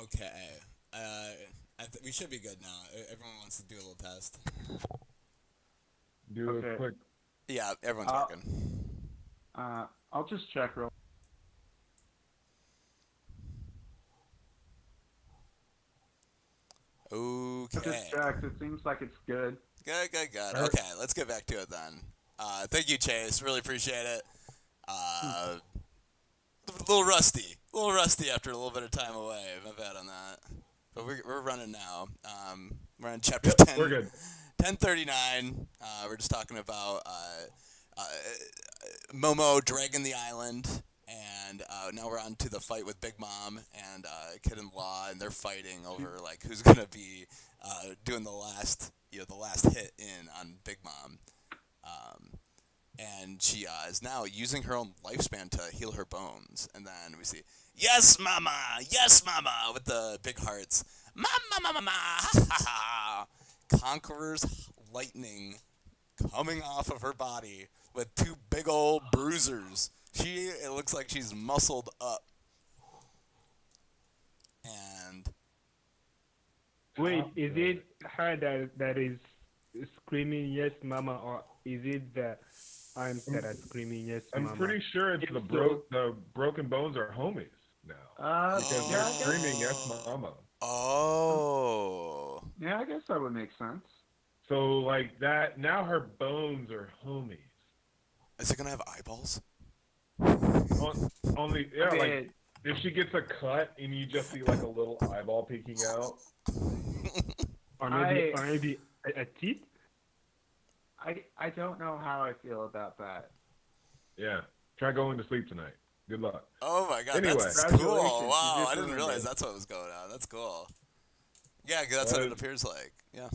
Okay. We should be good now. Everyone wants to do a little test. Do a quick. Yeah, everyone's Uh, working. I'll just check real. I just Okay. checked. It seems like it's good. Good. Okay, let's get back to it then. Thank you, Chase. Really appreciate it. A little rusty. A little rusty after a little bit of time away. My bad on that. But we're running now. We're on chapter 10. We're good. 1039. We're just talking about uh, Momo dragging the island, and now we're on to the fight with Big Mom and Kid in Law, and they're fighting over like who's gonna be doing the last hit in on Big Mom. And she is now using her own lifespan to heal her bones. And then we see, yes, mama, with the big hearts. Mama, ha ha ha. Conqueror's lightning coming off of her body with two big old bruisers. It looks like she's muscled up. And Wait, is it her that is screaming yes mama, or is it the arms that are screaming yes mama? I'm pretty sure it's the broken bones are homies now. Because they're screaming yes mama. Oh. Yeah, I guess that would make sense. So like that, now her bones are homies. Is it gonna have eyeballs? Only like if she gets a cut and you just see like a little eyeball peeking out. or maybe a teeth? I don't know how I feel about that. Yeah. Try going to sleep tonight. Good luck. Oh my god, Anyway. that's cool. Wow, I didn't realize that's what was going on. That's cool. Yeah, 'cause that's what it appears like. Yeah.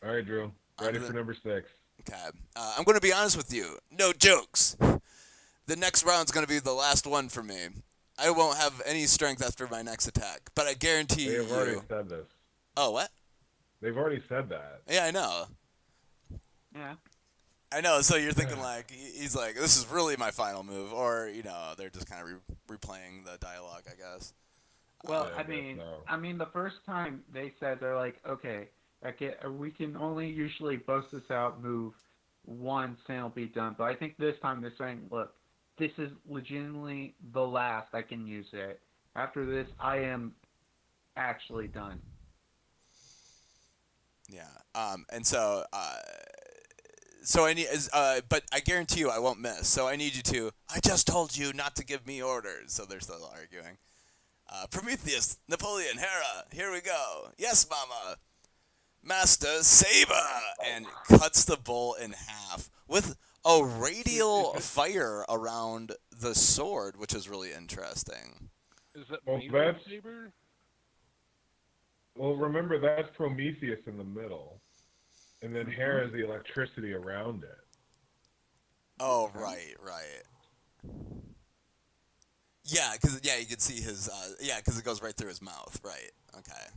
All right, Drew. Ready for number 6. Okay. I'm going to be honest with you. No jokes. The next round's going to be the last one for me. I won't have any strength after my next attack, but I guarantee you. They've already said this. Oh, what? They've already said that. Yeah, I know. Yeah. I know, so you're thinking like, he's like, this is really my final move, or, they're just kind of replaying the dialogue, I guess. Well, I mean, the first time they said, they're like, okay, we can only usually bust this out move once and it'll be done. But I think this time they're saying, look, this is legitimately the last I can use it. After this, I am actually done. Yeah. And so, I need, but I guarantee you I won't miss. So I need you to. I just told you not to give me orders. So they're still arguing. Prometheus, Napoleon, Hera, here we go. Yes, Mama. Master Saber, and cuts the bull in half with a radial fire around the sword, which is really interesting. Is that Saber? Well, remember that's Prometheus in the middle, and then Hera is the electricity around it. Oh, right. Yeah, because you can see his. Because it goes right through his mouth. Right. Okay.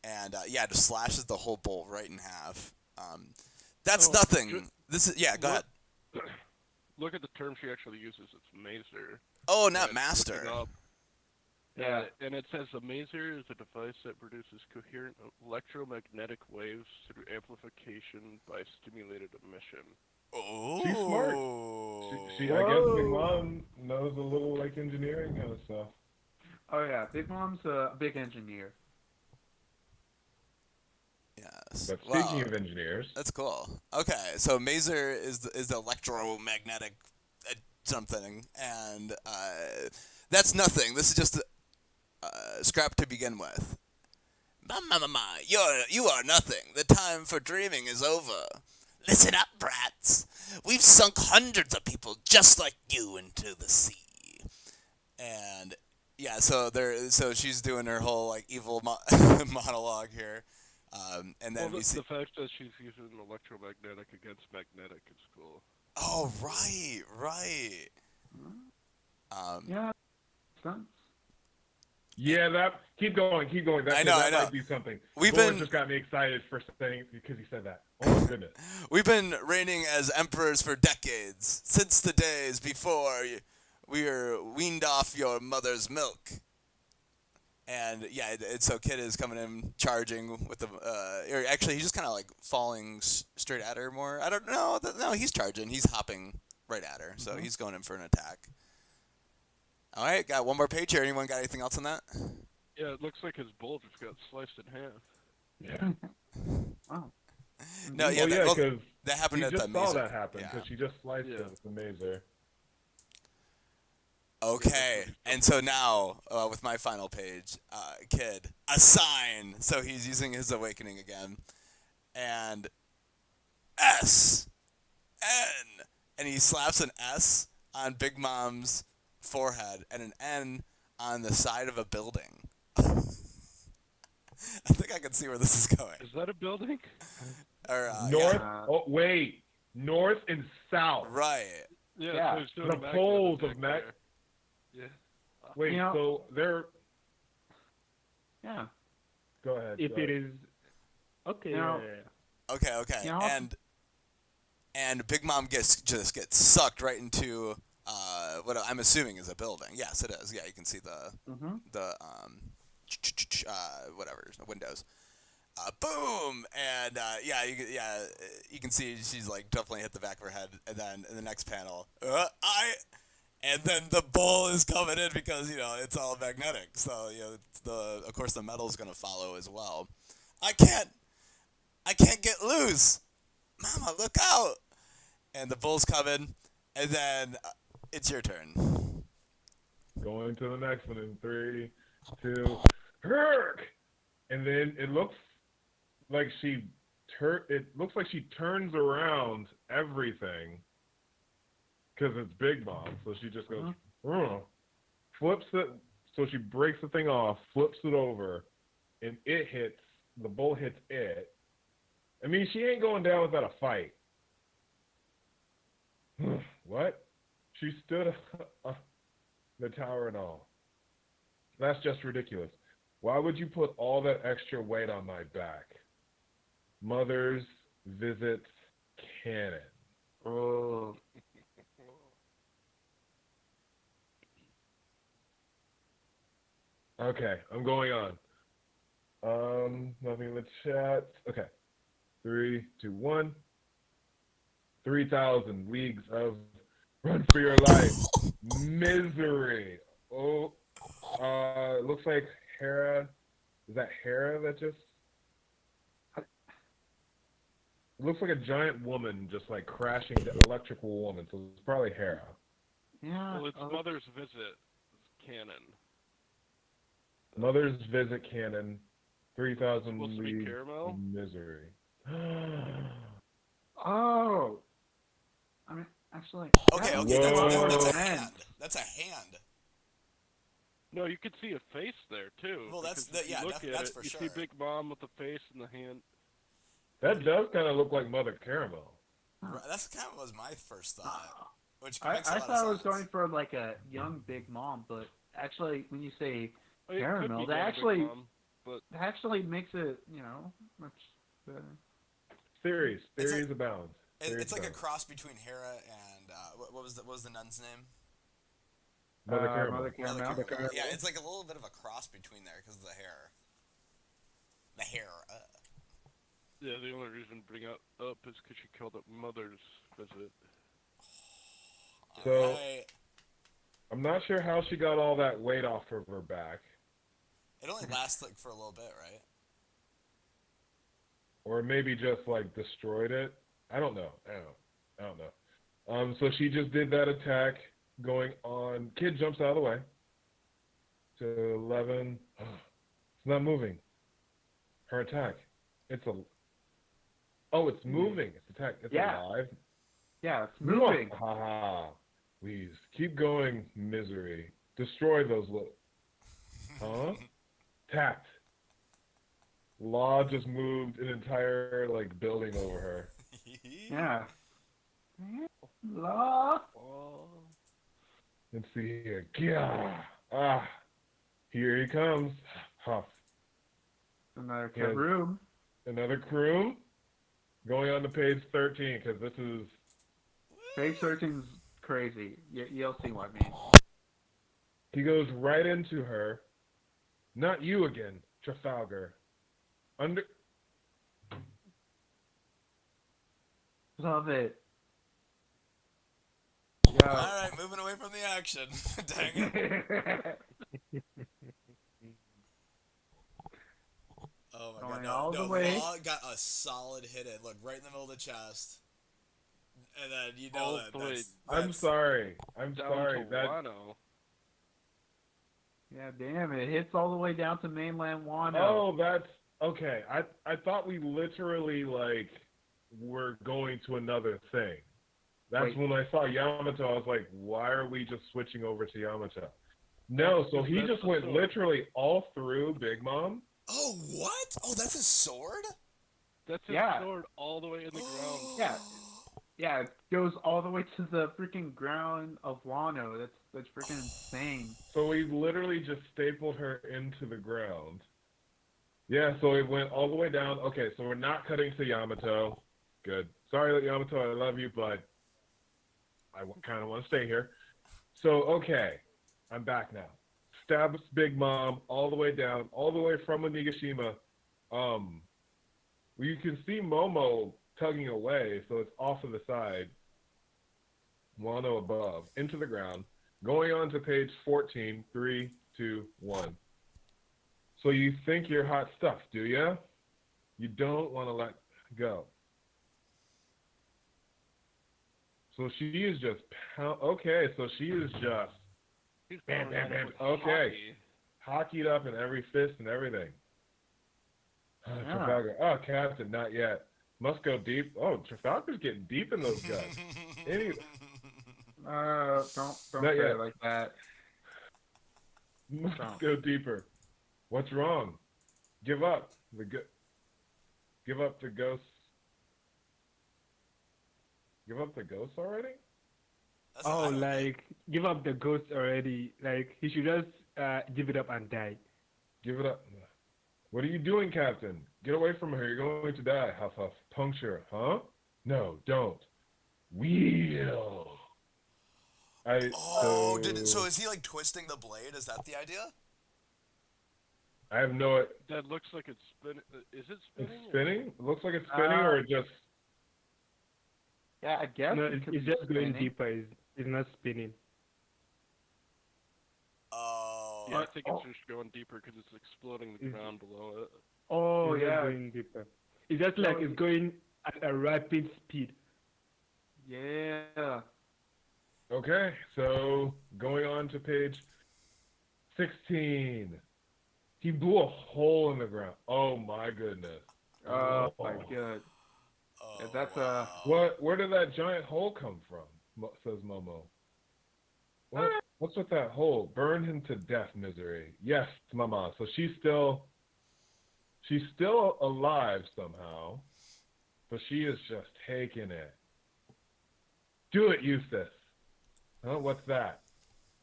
And it just slashes the whole bull right in half. That's nothing. This is go ahead. Look at the term she actually uses. It's mazer. Oh, not master. Yeah, and it says a mazer is a device that produces coherent electromagnetic waves through amplification by stimulated emission. Oh, she's smart. She I guess Big Mom knows a little like engineering kind of stuff. Oh yeah, Big Mom's a big engineer. Yes. But speaking of engineers, that's cool. Okay, so mazer is the electromagnetic something, and that's nothing. This is just scrap to begin with. Mama, you are nothing. The time for dreaming is over. Listen up, brats. We've sunk hundreds of people just like you into the sea. And so she's doing her whole like evil monologue here. And then we see the fact that she's using electromagnetic against magnetic is cool. Oh, right. Yeah, sense. Yeah, keep going. That might be something. Just got me excited for saying because he said that. Oh my goodness. We've been reigning as emperors for decades, since the days before we're weaned off your mother's milk. And yeah, so Kid is coming in charging with the. Or actually, he's just kind of like falling straight at her more. I don't know. No, he's charging. He's hopping right at her. So he's going in for an attack. All right, got one more page here. Anyone got anything else on that? Yeah, it looks like his bull just got sliced in half. Yeah. Wow. No, yeah, because that happened at the just saw Mazer. that happen because she just sliced it with the Mazer. Okay, and so now, with my final page, Kid, a sign. So he's using his awakening again. And S, N. And he slaps an S on Big Mom's forehead and an N on the side of a building. I think I can see where this is going. Is that a building? Or, North? Yeah. Oh, wait. North and south. Right. Yeah. So the poles of Mac. Yeah. Wait, so they're... Yeah. Go ahead. If it is... Okay, yeah. Okay. And Big Mom just gets sucked right into what I'm assuming is a building. Yes, it is. Yeah, you can see the whatever, windows. Boom! And you can see she's like definitely hit the back of her head. And then in the next panel, and then the bull is coming in because it's all magnetic. So of course the metal's gonna follow as well. I can't get loose, Mama, look out! And the bull's coming, and then it's your turn. Going to the next one in 3, 2, Herc! And then it looks like she turns around everything because it's Big Mom. So she just goes, flips it. So she breaks the thing off, flips it over, and the bull hits it. I mean, she ain't going down without a fight. What? She stood the tower and all. That's just ridiculous. Why would you put all that extra weight on my back? Mother's visits Canon. Oh. Okay, I'm going on. Nothing in the chat. Okay. 3, 2, 1. 3,000 leagues of run for your life. Misery. Oh, it looks like Hera. Is that Hera that just... It looks like a giant woman just like crashing the electrical woman, so it's probably Hera. Yeah. Well, it's Mother's Visit Canon. Mother's Visit Canon. 3,000 Supposed to be leagues caramel? of misery. Oh. I mean, actually. Okay, that's a hand. That's a hand. No, you could see a face there too. Well, that's for sure. You see Big Mom with the face and the hand. That does kind of look like Mother Caramel. Right, that's kind of was my first thought. Which I makes a lot thought I was sense. going for like a young Big Mom, but actually, when you say It caramel, could be that Big Mom, but actually makes it, much better. Theories abound. It's like a cross between Hera and what was the nun's name? Mother Caramel. Mother Caramel. Yeah, it's like a little bit of a cross between there because of the hair. The hair. yeah, the only reason to bring it up is because she called it Mother's Visit. So, right. I'm not sure how she got all that weight off of her back. It only lasts like for a little bit, right? Or maybe just like destroyed it. I don't know. So she just did that attack going on. Kid jumps out of the way. To 11. It's not moving. Her attack. It's moving. It's attack. It's alive. Yeah, it's moving. Haha. Please keep going, misery. Destroy those little. Huh? Tapped. Law just moved an entire building over her. Yeah. Law. Let's see here. Yeah. Here he comes. Huff. Another room. Another crew. Going on to page 13 because this is. Page 13's crazy. You'll see what I mean. He goes right into her. Not you again, Trafalgar. Love it. All right, moving away from the action. Dang it. Oh my Going god, all no, the way. Law got a solid hit in, look, right in the middle of the chest. And then, you know, All that, the way that's... I'm sorry. down to That, Wano. Yeah, damn, it hits all the way down to mainland Wano. oh, that's... Okay, I thought we literally, like, were going to another thing. That's Wait. when I saw Yamato, I was like, why are we just switching over to Yamato? No, so he just went literally all through Big Mom. Oh, what? Oh, that's his sword? That's his sword all the way in the ground. Yeah. Yeah, it goes all the way to the freaking ground of Wano. That's freaking insane. So we literally just stapled her into the ground. Yeah, so it went all the way down. Okay, so we're not cutting to Yamato. Good. Sorry, Yamato, I love you, but I kind of want to stay here. So, okay, I'm back now. Stabs Big Mom all the way down, all the way from Onigashima. You can see Momo tugging away, so it's off to the side. Wano above, into the ground. Going on to page 14, 3, 2, 1. So you think you're hot stuff, do you? You don't want to let go. So she is just okay. So she is just bam, bam, bam. Okay, hockeyed up in every fist and everything. Trafalgar. Oh, Captain, not yet. Must go deep. Oh, Trafalgar's getting deep in those guys. Don't say it like that. Must go deeper. What's wrong? Give up. Give up the ghosts. Give up the ghosts already? Give up the ghost already. Like, he should just give it up and die. Give it up. What are you doing, Captain? Get away from her. You're going to die. Huff, huff. Puncture. Huh? No, don't. Wheel. So is he, like, twisting the blade? Is that the idea? I have no... That looks like it's spinning. Is it spinning? It's spinning? It looks like it's spinning, or it just... Yeah, I guess. No, it's just going deeper. It's not spinning. Oh. Yeah, I think it's just going deeper because it's exploding the ground below it. Oh, it's just going deeper. It's just like it's going at a rapid speed. Yeah. Okay, so going on to page 16. He blew a hole in the ground. Oh my goodness. Oh my god. Oh, Yeah, that's Where did that giant hole come from? Says Momo. What's with that hole? Burn him to death, misery. Yes, Mama. So she's still alive somehow, but she is just taking it. Do it, Eustace. Huh? What's that?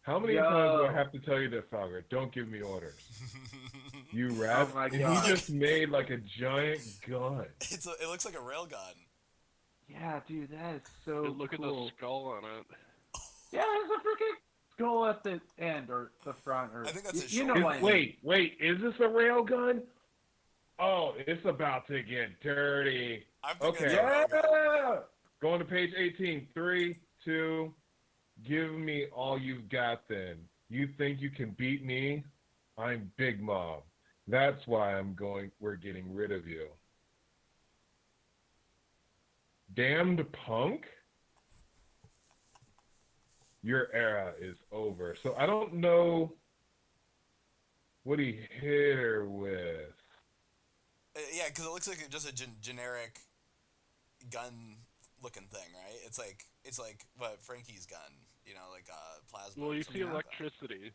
How many times do I have to tell you this, Falgar? Don't give me orders. You rat. Oh my and God. he just made like a giant gun. It looks like a railgun. Yeah, dude, that is so Look at cool. the skull on it. Yeah, there's a freaking skull at the end or the front, or I think that's a you know what? Wait, is this a railgun? Oh, it's about to get dirty. Okay. Yeah. Going to page 18. 3, 2. Give me all you've got then. You think you can beat me? I'm Big Mom. That's why we're getting rid of you. Damned punk? Your era is over. So I don't know what he hit her with. Yeah, because it looks like just a generic gun-looking thing, right? It's like what Frankie's gun, like plasma. Well, you see electricity.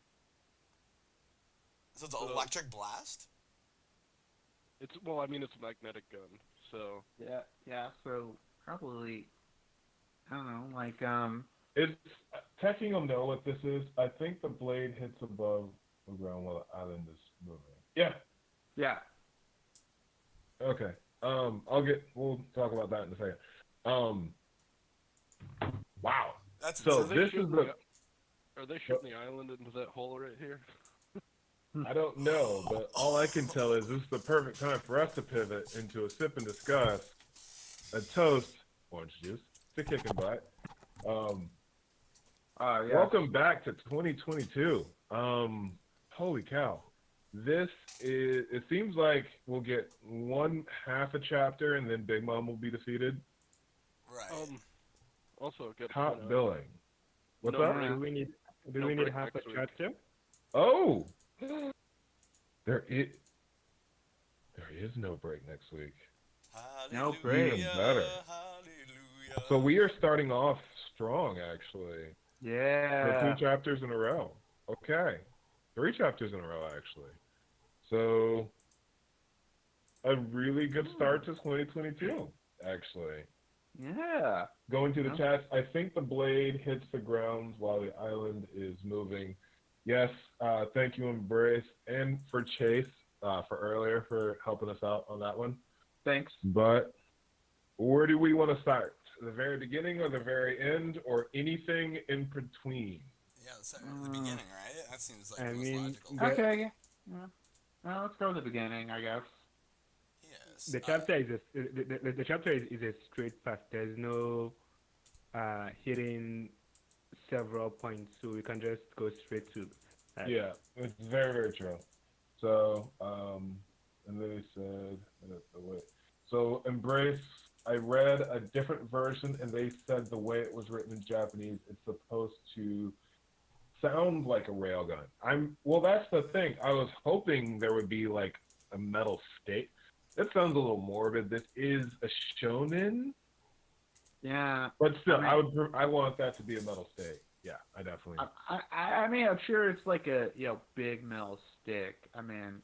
So it's an electric blast? It's a magnetic gun. So Yeah. So probably, I don't know, like It's Teching will know what this is. I think the blade hits above the ground while the island is moving. Yeah. Yeah. Okay. We'll talk about that in a second. Wow. That's so insane. this is the. Are they shooting the island into that hole right here? I don't know, but all I can tell is this is the perfect time for us to pivot into a sip and discuss, a toast, orange juice, to kicking butt. Yes. Welcome back to 2022. Holy cow. This is, it seems like we'll get one half a chapter and then Big Mom will be defeated. Right. Also, good Top billing. What's no up? break. Do we need half a next week. chapter? Oh! There is no break next week. No break. Even better. Hallelujah. So we are starting off strong, actually. Yeah. So 2 chapters in a row. Okay. 3 chapters in a row, actually. So a really good start to 2022, actually. Yeah. Going to the chat, I think the blade hits the ground while the island is moving. Yes, thank you, Embrace, and for Chase for earlier for helping us out on that one. Thanks. But where do we want to start? The very beginning or the very end or anything in between? Yeah, let's start at the beginning, right? That seems like I the most mean, logical. Okay. Yeah. Well, let's go to the beginning, I guess. Yes. The chapter the chapter is a straight path. There's no hitting several points, so we can just go straight to. Yeah, it's very, very true. So, and they said, so Embrace, I read a different version and they said the way it was written in Japanese, it's supposed to sound like a railgun. Well, that's the thing. I was hoping there would be like a metal stake. That sounds a little morbid. This is a shonen. Yeah. But still, I mean, I want that to be a metal stake. Yeah, I definitely. I mean, I'm sure it's like a big metal stick. I mean,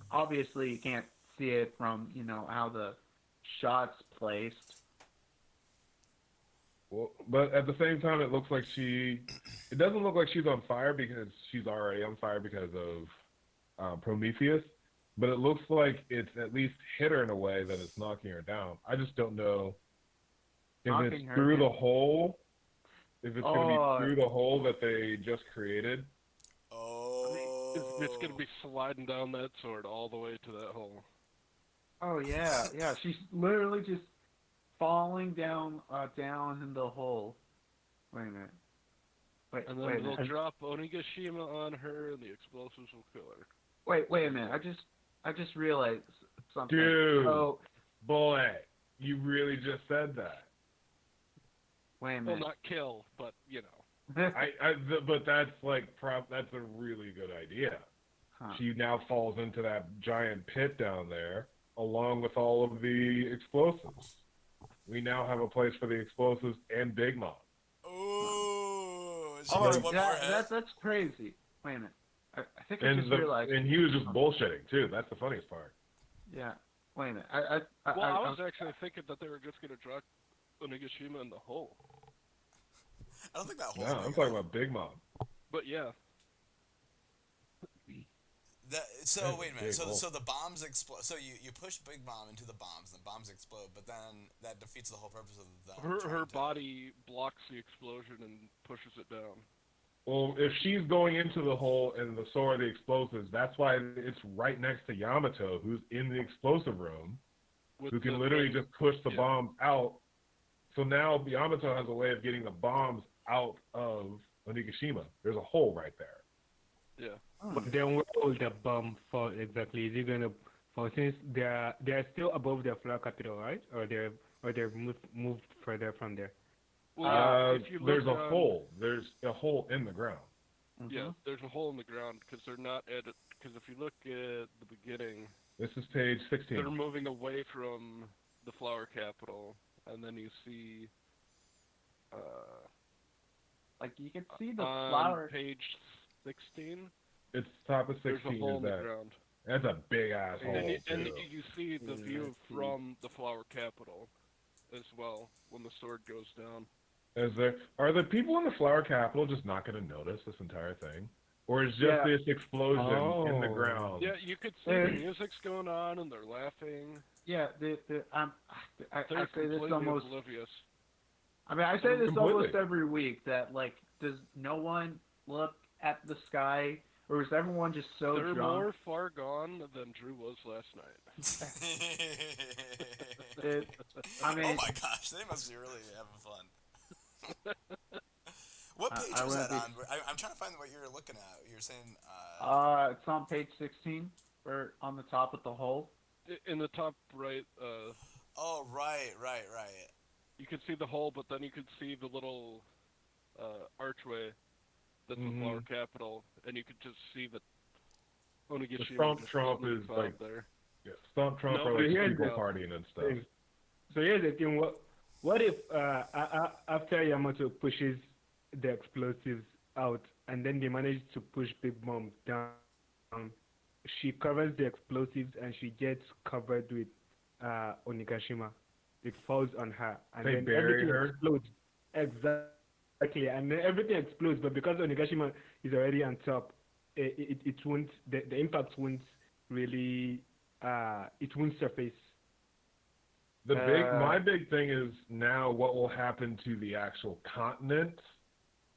obviously you can't see it from how the shot's placed. Well, but at the same time, it looks like it doesn't look like she's on fire because she's already on fire because of Prometheus. But it looks like it's at least hit her in a way that it's knocking her down. I just don't know if it's through the hole. If it's going to be through the hole that they just created. Oh. I mean, it's going to be sliding down that sword all the way to that hole. Oh yeah, yeah. She's literally just falling down in the hole. Wait a minute. And then they'll drop Onigashima on her, and the explosives will kill her. Wait a minute. I just realized something. Dude, boy, you really just said that. Wait a minute. Well, not kill, but you know. But that's that's a really good idea. Huh. She now falls into that giant pit down there, along with all of the explosives. We now have a place for the explosives and Big Mom. Oh, that's crazy. Wait a minute. I think I just realized. And he was just bullshitting too. That's the funniest part. Yeah. Wait a minute. I was actually thinking that they were just going to drop Onigashima in the hole. I don't think that hole. No, I'm talking about Big Mom. But yeah. Wait a minute. So the bombs explode. So you push Big Mom into the bombs, and the bombs explode. But then that defeats the whole purpose of them. Her body blocks the explosion and pushes it down. Well, if she's going into the hole and the sword, the explosives, that's why it's right next to Yamato, who's in the explosive room, who can literally just push the bombs out. So now Yamato has a way of getting the bombs out of Onigashima. There's a hole right there. Yeah. But then where will the bomb fall exactly? Is it gonna fall since they're still above the flower capital, right? Or they're moved further from there? Well, there's a hole. There's a hole in the ground. Mm-hmm. Yeah, there's a hole in the ground because they're not at it. Because if you look at the beginning, this is page 16. They're moving away from the flower capital, and then you see, like you can see the on flower. Page 16. It's top of 16. There's a hole in the ground. That's a big ass hole. And you see the view from the flower capital as well when the sword goes down. Are the people in the flower capital just not going to notice this entire thing? Or is just this explosion in the ground? Yeah, you could see the music's going on and they're laughing. Yeah, I say this almost oblivious. I mean, I say this almost every week that does no one look at the sky, or is everyone just so They're drunk? more far gone than Drew was last night. I mean, oh my gosh, they must be really having fun. What page was that on? I'm trying to find what you're looking at. You're saying. It's on page 16, or on the top with the hole. In the top right. Oh right. You can see the hole, but then you can see the little archway that's the flower capital, and you could just see the Onigashima. The Stomp Trump is like there. Yeah, Stomp Trump No, are like here's people the partying and stuff. thing. So here's the thing. What if after Yamato pushes the explosives out, and then they manage to push Big Mom down, she covers the explosives and she gets covered with Onigashima. It falls on her, and They then bury everything her? explodes. Exactly, and then everything explodes. But because Onigashima is already on top, it won't. The impact won't really. It won't surface. My big thing is now what will happen to the actual continent?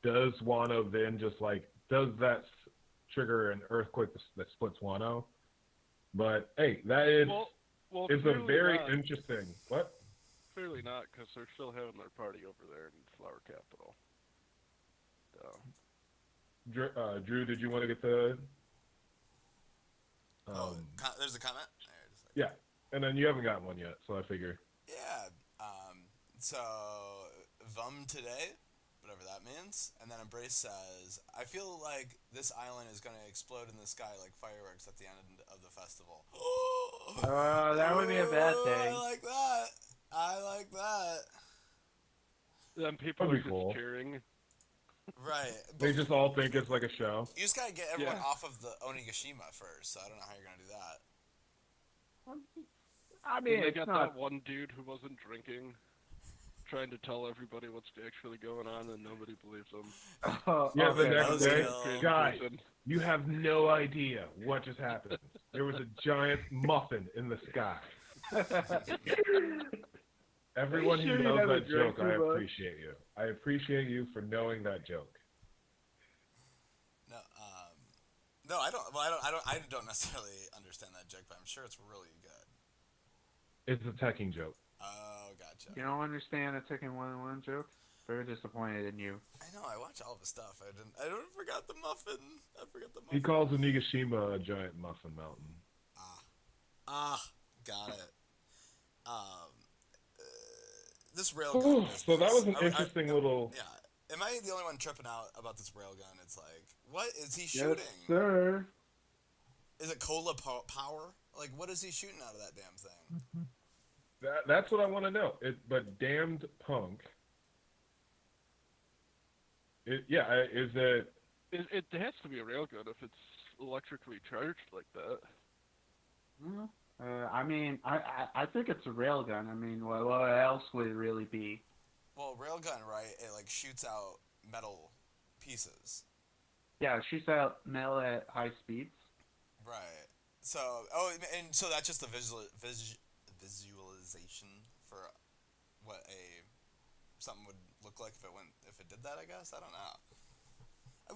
Does Wano then does that trigger an earthquake that splits Wano? But hey, that is it's a very interesting. What? Clearly not, because they're still having their party over there in Flower Capital. So. Drew, did you want to get the? There's a comment. Yeah, and then you haven't gotten one yet, so I figure. Yeah. So Vum today, whatever that means, and then Embrace says, "I feel like this island is going to explode in the sky like fireworks at the end of the festival." That would be a bad thing. I like that. Then people That'd are be cool. just cheering. Right. They just all think it's like a show. You just gotta get everyone off of the Onigashima first, so I don't know how you're gonna do that. I mean, they got that one dude who wasn't drinking, trying to tell everybody what's actually going on, and nobody believes him. Yeah, the next day, Buzzkill. guys, you have no idea what just happened. There was a giant muffin in the sky. Everyone who knows that joke, I appreciate you. I appreciate you for knowing that joke. No, I don't. Well, I don't necessarily understand that joke, but I'm sure it's really good. It's a teching joke. Oh, gotcha. You don't understand a Tekken 1-1 joke? Very disappointed in you. I know. I watch all of his stuff. I don't forgot the muffin. I forgot the muffin. He calls Onigashima a giant muffin mountain. Got it. This railgun business. So that was an interesting little. Yeah. Am I the only one tripping out about this railgun? It's like, what is he shooting? Yes, sir. Is it cola power? Like, what is he shooting out of that damn thing? That's what I want to know. But damned punk. Is it? It has to be a railgun if it's electrically charged like that. I mean, I think it's a railgun. I mean, what else would it really be? Well, railgun, right? It like shoots out metal pieces. Yeah, it shoots out metal at high speeds. Right. So, and so that's just the visualization for what something would look like if it did that. I guess I don't know.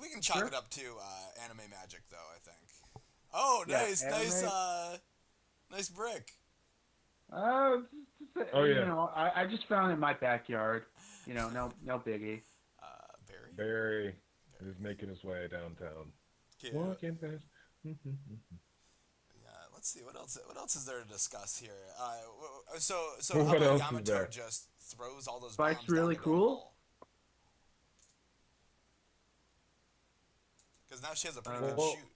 We can chalk it up to anime magic, though. I think. Oh, nice, nice brick. Oh yeah. You know, I just found it in my backyard. You know, no biggie. Barry is making his way downtown. Yeah. Walking fast. Yeah. Let's see what else. What else is there to discuss here? So What how else about is there? Yamato just throws all those Spike's bombs really down the cool. hole? Because now she has a pretty good shoot.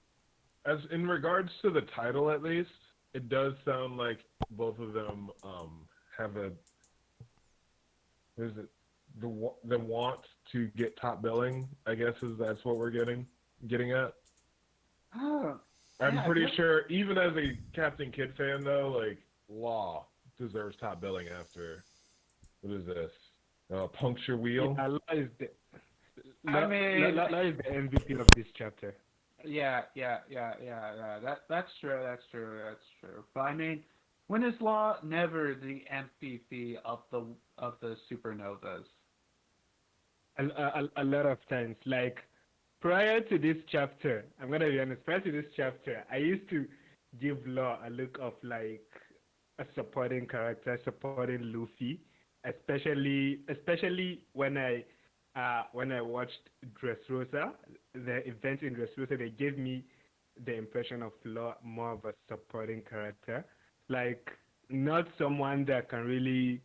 As in regards to the title, at least, it does sound like both of them have a. What is it? The want to get top billing, I guess that's what we're getting at. I'm pretty sure, even as a Captain Kid fan, though, like Law deserves top billing after. What is this? Puncture Wheel. Yeah, Law is the MVP of this chapter. Yeah. That's true. But I mean, when is Law never the MVP of the supernovas? A lot of times, like prior to this chapter, I'm gonna be honest. Prior to this chapter, I used to give Law a look of like a supporting character, supporting Luffy, especially when I watched Dressrosa, the event in Dressrosa, they gave me the impression of Law more of a supporting character, like not someone that can really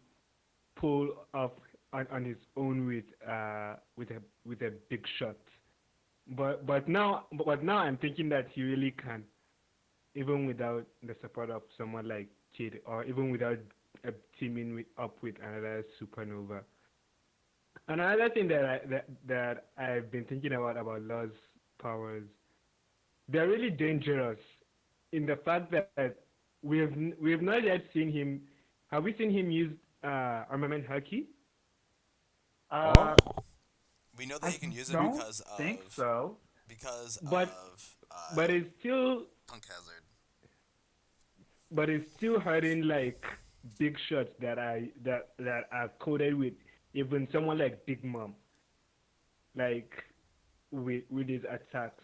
pull off on his own with a big shot. But now I'm thinking that he really can, even without the support of someone like Kid, or even without teaming up with another supernova. Another thing that I've been thinking about Law's powers, they're really dangerous in the fact that we have not yet seen him. Have we seen him use armament haki? We know that he can use it don't because of think so. But but it's still Punk Hazard. but it's still hurting like big shots that are coded with even someone like Big Mom, like with his attacks.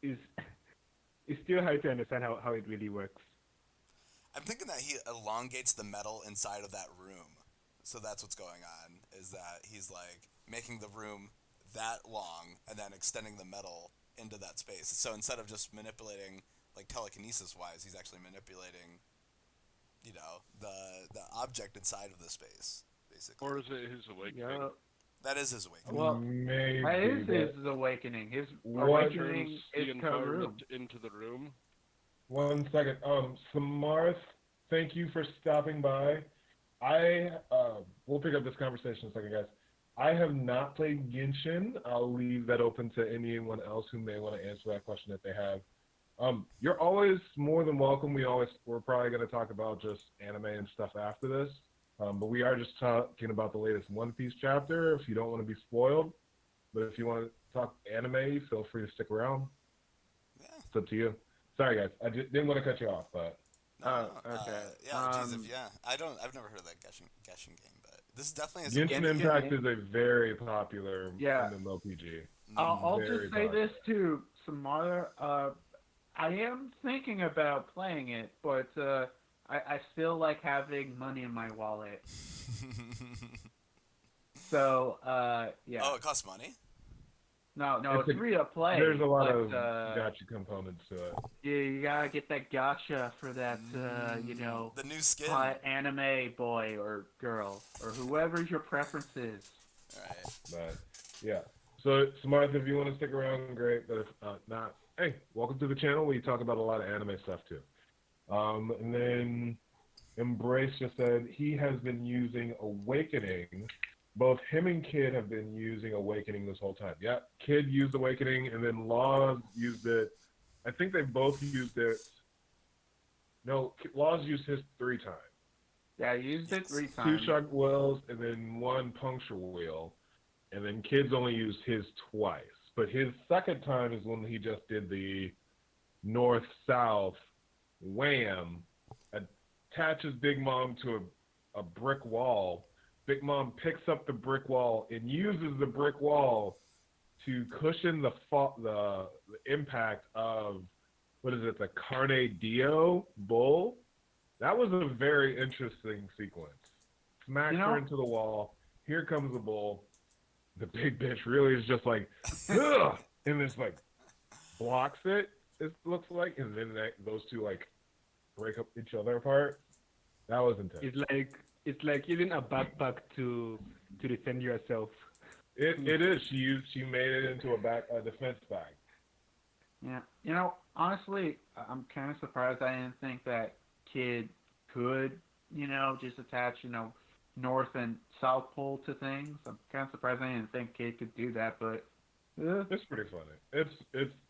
Is it's still hard to understand how it really works. I'm thinking that he elongates the metal inside of that room. So that's what's going on, is that he's like making the room that long and then extending the metal into that space. So instead of just manipulating like telekinesis wise, he's actually manipulating, the object inside of the space, basically. Or is it his awakening? Yeah. That is his awakening. Well, Maybe. that is his awakening. His What awakening The is Karoo. environment into the room. 1 second. Samarth, thank you for stopping by. We'll pick up this conversation in a second, guys. I have not played Genshin. I'll leave that open to anyone else who may want to answer that question if they have. You're always more than welcome. We're probably going to talk about just anime and stuff after this. But we are just talking about the latest One Piece chapter, if you don't want to be spoiled. But if you want to talk anime, feel free to stick around. Yeah. It's up to you. Sorry, guys. I didn't want to cut you off, but... Okay. I've never heard of that Genshin game, but this definitely is Genshin Impact is a very popular MMORPG. I'll Very just say popular. this to Samara. I am thinking about playing it, but I still like having money in my wallet. So, yeah. Oh, it costs money? No, it's free to play. There's a lot but, of gacha components to it. You gotta get that gacha for that, the new skin. hot anime boy or girl, or whoever your preference is. Alright. But, yeah. So, Samantha, if you want to stick around, great. But if not, hey, welcome to the channel. We talk about a lot of anime stuff, too. And then Embrace just said he has been using Awakening. Both him and Kid have been using Awakening this whole time. Yeah, Kid used Awakening, and then Laws used it. I think they both used it. No, Laws used his 3 times. Yeah, I used it 3 2 times. shock wheels, and then 1 puncture wheel. And then Kid's only used his twice. But his second time is when he just did the north-south wham, attaches Big Mom to a brick wall. Big Mom picks up the brick wall and uses the brick wall to cushion the impact of, the Carne Dio bull. That was a very interesting sequence. Smacks her into the wall. Here comes the bull. The big bitch really is just like, ugh, and just like blocks it. It looks like, and then those two like break up each other apart. That was intense. It's like using a backpack to defend yourself. It is. She made it into a defense bag. Yeah. Honestly, I'm kind of surprised I didn't think that Kid could, just attach, North and South Pole to things. I'm kind of surprised I didn't think Kid could do that, but it's pretty funny.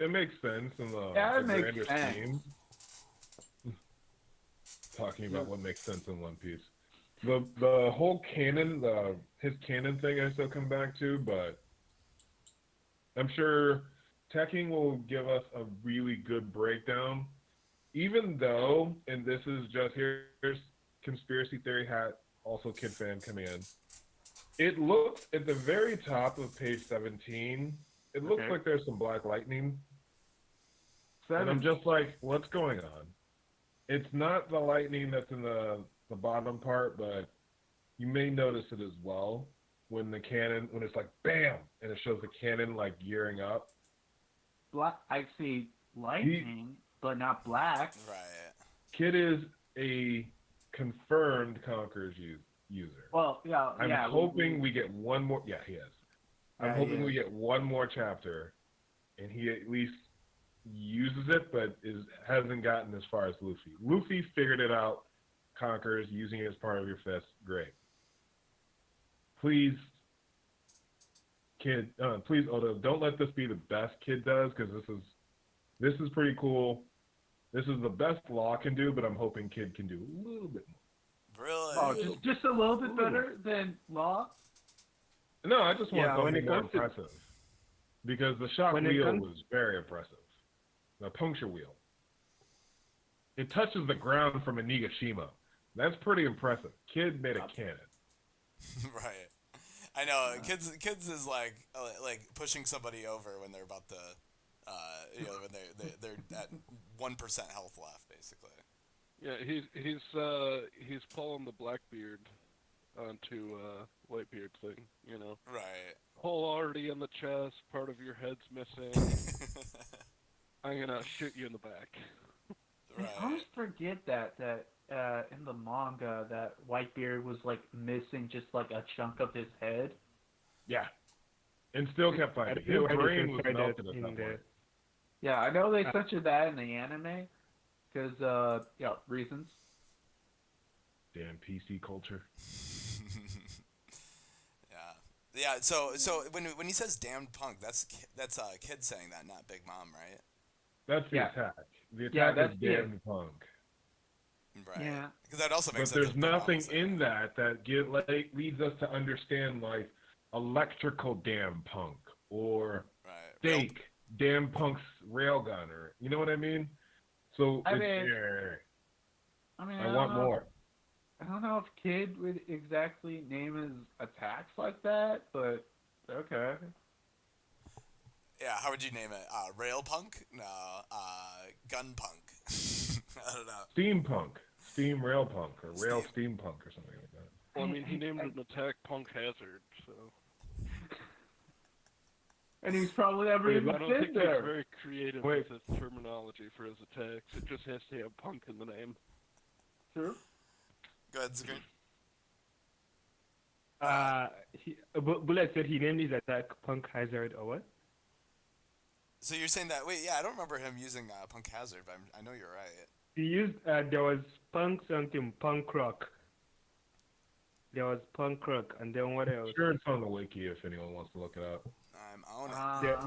It makes sense in the it makes grander sense. scheme. Talking about what makes sense in One Piece. The whole canon, his canon thing I still come back to, but I'm sure Teching will give us a really good breakdown. Even though, and this is just here's conspiracy theory hat, also Kid fan come in. It looks at the very top of page 17, it looks Okay. like there's some black lightning. And 7. I'm just like, what's going on? It's not the lightning that's in the bottom part, but you may notice it as well when the cannon, when it's like bam, and it shows the cannon like gearing up. Black. I see lightning, but not black. Right. Kid is a confirmed Conqueror's user. Well, yeah. I'm hoping we get one more. Yeah, he is. I'm Yeah, hoping he we is. get one more chapter, and he at least uses it, but hasn't gotten as far as Luffy. Luffy figured it out. Conquers using it as part of your fist. Great. Please, Kid. Please, Oda, don't let this be the best Kid does, because this is pretty cool. This is the best Law can do, but I'm hoping Kid can do a little bit more. Really? Oh, just a little bit better than Law. No, I just want Yeah, when something it more comes to- impressive. Because the shock When it wheel comes- was very impressive. The puncture wheel. It touches the ground from Onigashima. That's pretty impressive. Kid made a cannon. Right. I know. Kids is like pushing somebody over when they're about to, when they're at 1% health left, basically. Yeah, he's pulling the Blackbeard onto Whitebeard thing, you know. Right. Hole already in the chest, part of your head's missing. I'm gonna shoot you in the back. Right. I always forget that in the manga that Whitebeard was like missing just like a chunk of his head. Yeah. And still kept fighting. His brain was melted at that point. Yeah, I know they censored that in the anime because reasons. Damn PC culture. Yeah. So when he says "damned punk," that's Kid saying that, not Big Mom, right? That's the Yeah. attack. The Yeah, attack that's is damn punk. Right. Yeah. Because that also makes But sense. there's if Big Mom nothing was there. in that leads us to understand like electrical damn punk or Right. Stake damn punk's railgun, or you know what I mean? So I I want don't know. more. I don't know if Kid would exactly name his attacks like that, but okay. Yeah. How would you name it? Rail punk? No. Gun punk. I don't know. Steampunk, steam rail punk, or rail steampunk, or something like that. Well, I mean, he named an attack Punk Hazard, so. And he's probably never I even don't been think he's there. very creative with his terminology for his attacks. It just has to have punk in the name. True. Go ahead, Screen. Bullet said he named his attack Punk Hazard or what? So you're saying that? Wait, yeah, I don't remember him using Punk Hazard, but I know you're right. He used there was Punk something, Punk Rock. There was Punk Rock, and then what else? Sure, it's on the wiki if anyone wants to look it up. I'm on it.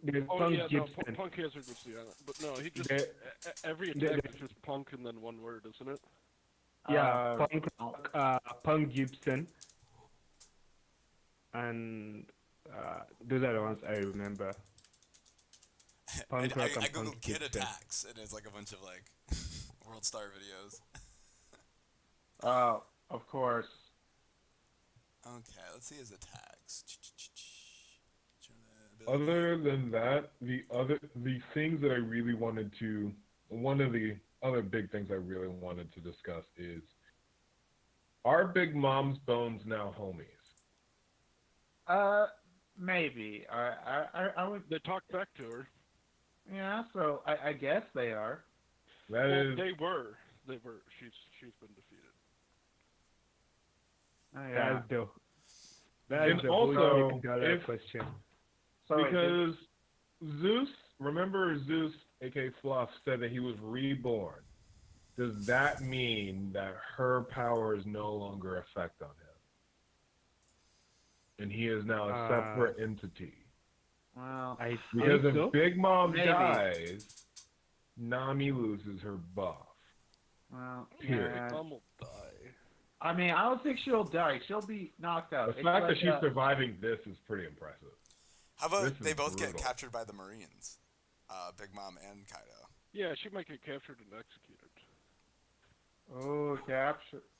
There's Oh Punk yeah, no, Gibson. Punk Hazard was the other. But no, he just every the- attack is just punk and then one word, isn't it? Yeah, Punk Gibson. And those are the ones I remember. I Punk Rock and googled Punk Kid Gibson. attacks, and it's like a bunch of like World Star videos. Of course. Okay, let's see his attacks. Other than that, the things that I really wanted to, one of the other big things I really wanted to discuss is, are Big Mom's bones now homies? Maybe. I would. They talked back to her. Yeah. So I guess they are. That is. They were. She's been defeated. Oh, yeah. That is And the also, whole $1 if- question. So Because Zeus, remember Zeus, aka Fluff, said that he was reborn. Does that mean that her powers no longer affect on him? And he is now a separate entity? Well, I Because think if so. Big Mom Maybe. dies, Nami loses her buff. well, Period. yeah. Mom will die. I mean, I don't think she'll die. She'll be knocked out. The It's fact like, that she's surviving this is pretty impressive. How about This they is both get brutal. captured by the Marines? Big Mom and Kaido. Yeah, she might get captured and executed. Oh,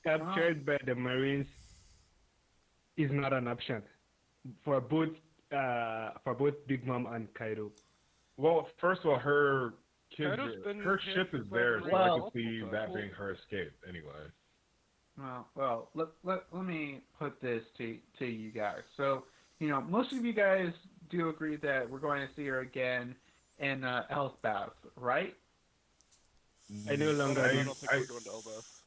Captured by the Marines is not an option. For both for both Big Mom and Kaido. Well, first of all, her kids, her hit ship is there, so I could see that being her escape anyway. Well, let me put this to you guys. So, most of you guys do agree that we're going to see her again in Elspeth, right? I no longer. I don't think we're going to Elbaf.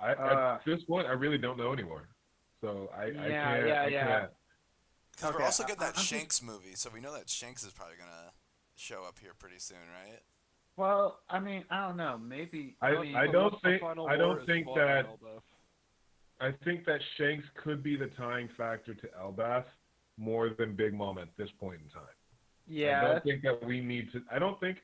At this point, I really don't know anymore. So I can't. Because we're also getting that Shanks movie, so we know that Shanks is probably gonna show up here pretty soon, right? Well, I mean, I don't know. Maybe. I think that Shanks could be the tying factor to Elbaf more than Big Mom at this point in time. Yeah. I don't think that we need to. I don't think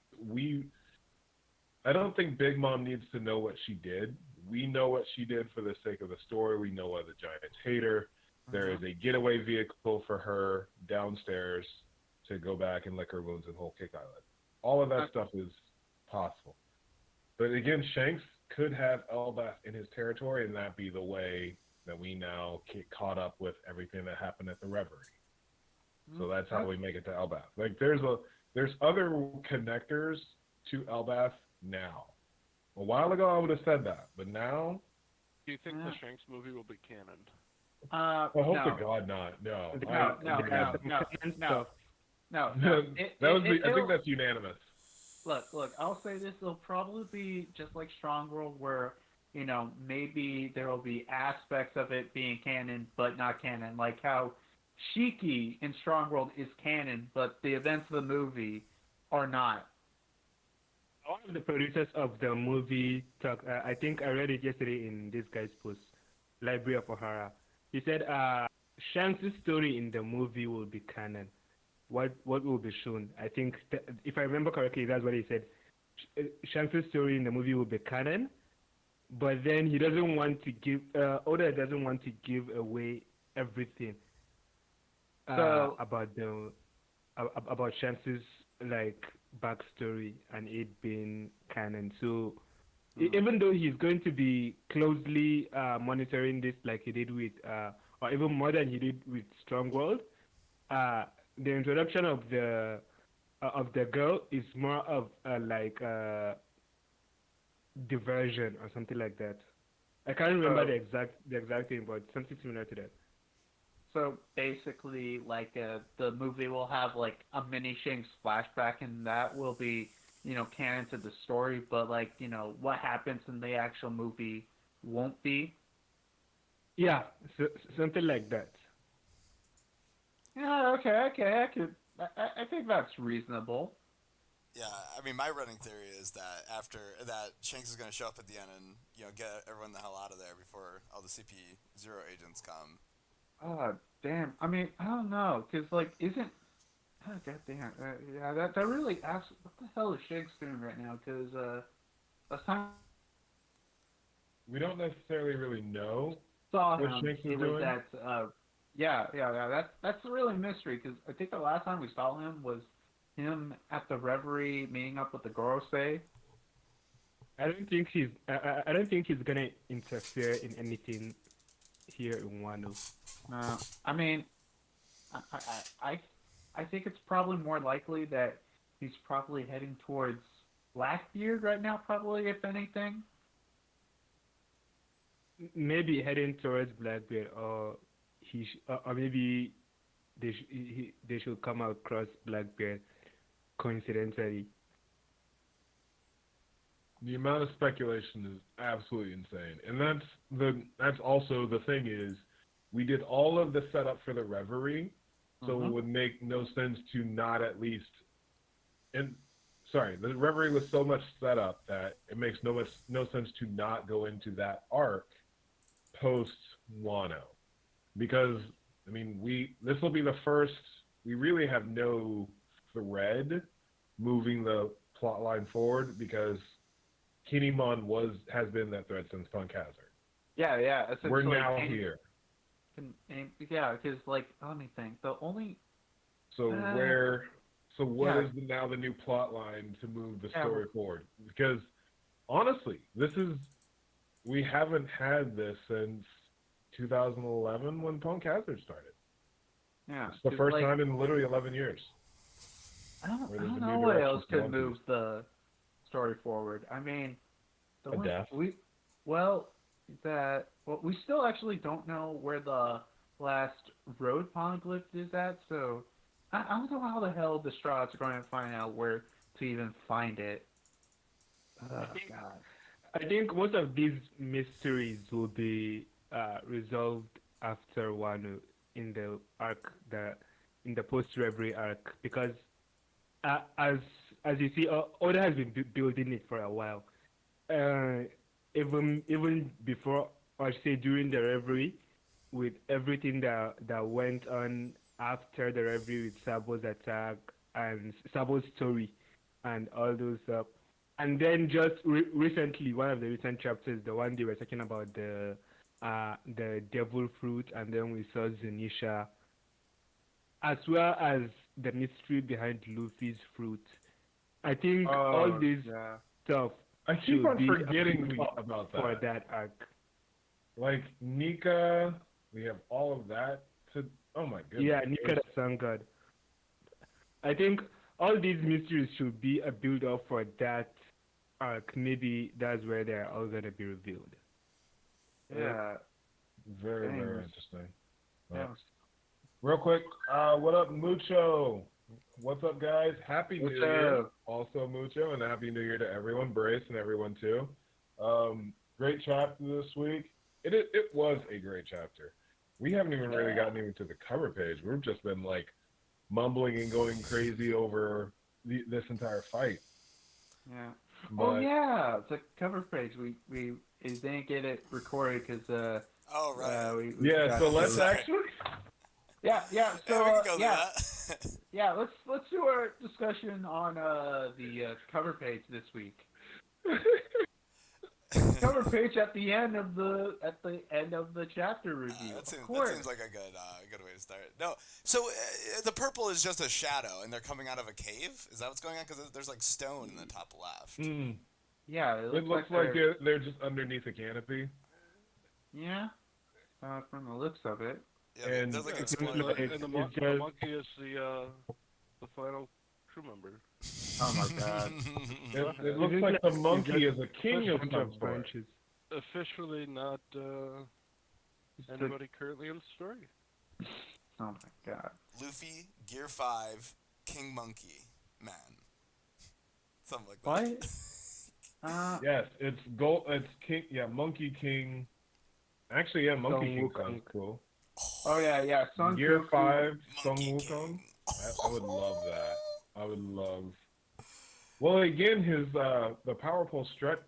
Big Mom needs to know what she did. We know what she did for the sake of the story. We know why the Giants hate her. There is a getaway vehicle for her downstairs to go back and lick her wounds in Whole Cake Island. All of that stuff is possible. But again, Shanks could have Elbaf in his territory, and that be the way that we now get caught up with everything that happened at the Reverie. So that's how we make it to Elbaf. Like there's other connectors to Elbaf now. A while ago I would have said that, but now. Do you think the Shanks movie will be canon? I hope to God not. No. No. I think that's unanimous. Look. I'll say this: it'll probably be just like Strong World, where maybe there will be aspects of it being canon, but not canon, like how Shiki in Strong World is canon, but the events of the movie are not. One of the producers of the movie talk. I think I read it yesterday in this guy's post, Library of O'Hara. He said Shanks' story in the movie will be canon. What will be shown? I think if I remember correctly, that's what he said. Shanks' story in the movie will be canon, but then he doesn't want to give. Oda doesn't want to give away everything about Shanks' backstory and it being canon. So even though he's going to be closely monitoring this like he did with, or even more than he did with Strong World, the introduction of the girl is more of a diversion or something like that. I can't remember the exact thing, but something similar to that. So basically, the movie will have a mini Shanks flashback, and that will be, canon to the story. But what happens in the actual movie won't be. Yeah, something like that. Yeah. Okay. I think that's reasonable. Yeah, I mean, my running theory is that after that, Shanks is going to show up at the end and get everyone the hell out of there before all the CP0 agents come. Oh, damn. I mean, I don't know, because, isn't... Oh, goddamn. Yeah, that really asks... What the hell is Shanks doing right now? Because, last time... We don't necessarily really know what Shanks is doing. That's really a mystery, because I think the last time we saw him was him at the Reverie meeting up with the Gorosei. I don't think he's gonna interfere in anything here in Wano. No, I mean, I think it's probably more likely that he's probably heading towards Blackbeard right now, probably, if anything. Maybe heading towards Blackbeard, or or maybe they should come across Blackbeard coincidentally. The amount of speculation is absolutely insane, and that's also the thing is, we did all of the setup for the Reverie, so it would make no sense to not at least. And sorry, the Reverie was so much set up that it makes no sense to not go into that arc post Wano, because I mean this will be the first. We really have no thread moving the plot line forward because Kinemon has been that thread since Punk Hazard. Yeah. We're now here. Yeah, because let me think. The only. So what is now the new plot line to move the story forward? Because honestly, we haven't had this since 2011 when Punk Hazard started. Yeah. It's the first time in literally 11 years. I don't know what else could move the story forward. I mean, we still actually don't know where the last road poneglyph is at, so I don't know how the hell the Strahds are going to find out where to even find it. Oh, God. I think most of these mysteries will be resolved after Wano in the arc, in the post-Reverie arc, because as you see, Oda has been building it for a while. Even before, or say during the Reverie, with everything that went on after the Reverie with Sabo's attack and Sabo's story and all those stuff. And then just recently, one of the recent chapters, the one they were talking about the devil fruit, and then we saw Zenisha, as well as the mystery behind Luffy's fruit. I think all this stuff. I keep on forgetting about that. For that arc. Like Nika, we have all of that to. Oh my goodness. Yeah, Nika the Sun God. I think all these mysteries should be a build-up for that arc. Maybe that's where they're all gonna be revealed. Yeah. Very interesting. Yeah. Real quick, what up, Mucho? What's up, guys? Happy New Year. Also, Mucho, and Happy New Year to everyone, Brace, and everyone, too. Great chapter this week. It was a great chapter. We haven't even really gotten even to the cover page. We've just been, like, mumbling and going crazy over this entire fight. Yeah. But, the cover page. We didn't get it recorded because so let's actually. Yeah. So we can go that. Yeah. Let's do our discussion on the cover page this week. Cover page at the end of the chapter review. That seems like a good way to start. No, so the purple is just a shadow, and they're coming out of a cave. Is that what's going on? Because there's like stone in the top left. Mm. Yeah, it looks like they're just underneath a canopy. Yeah, from the looks of it. Yeah, and there's like explosion. And the monkey is the final crew member. Oh my God! It looks like the monkey is a king of some sort. Officially not anybody currently in the story. Oh my God! Luffy, Gear 5, King Monkey Man. Something like that. What? Yes, it's gold. It's King. Yeah, Monkey King. Actually, yeah, Monkey King sounds cool. Oh yeah. Gear 5, Sung Wukong. I would love that. I would love. Well, again, his the power pole stretch.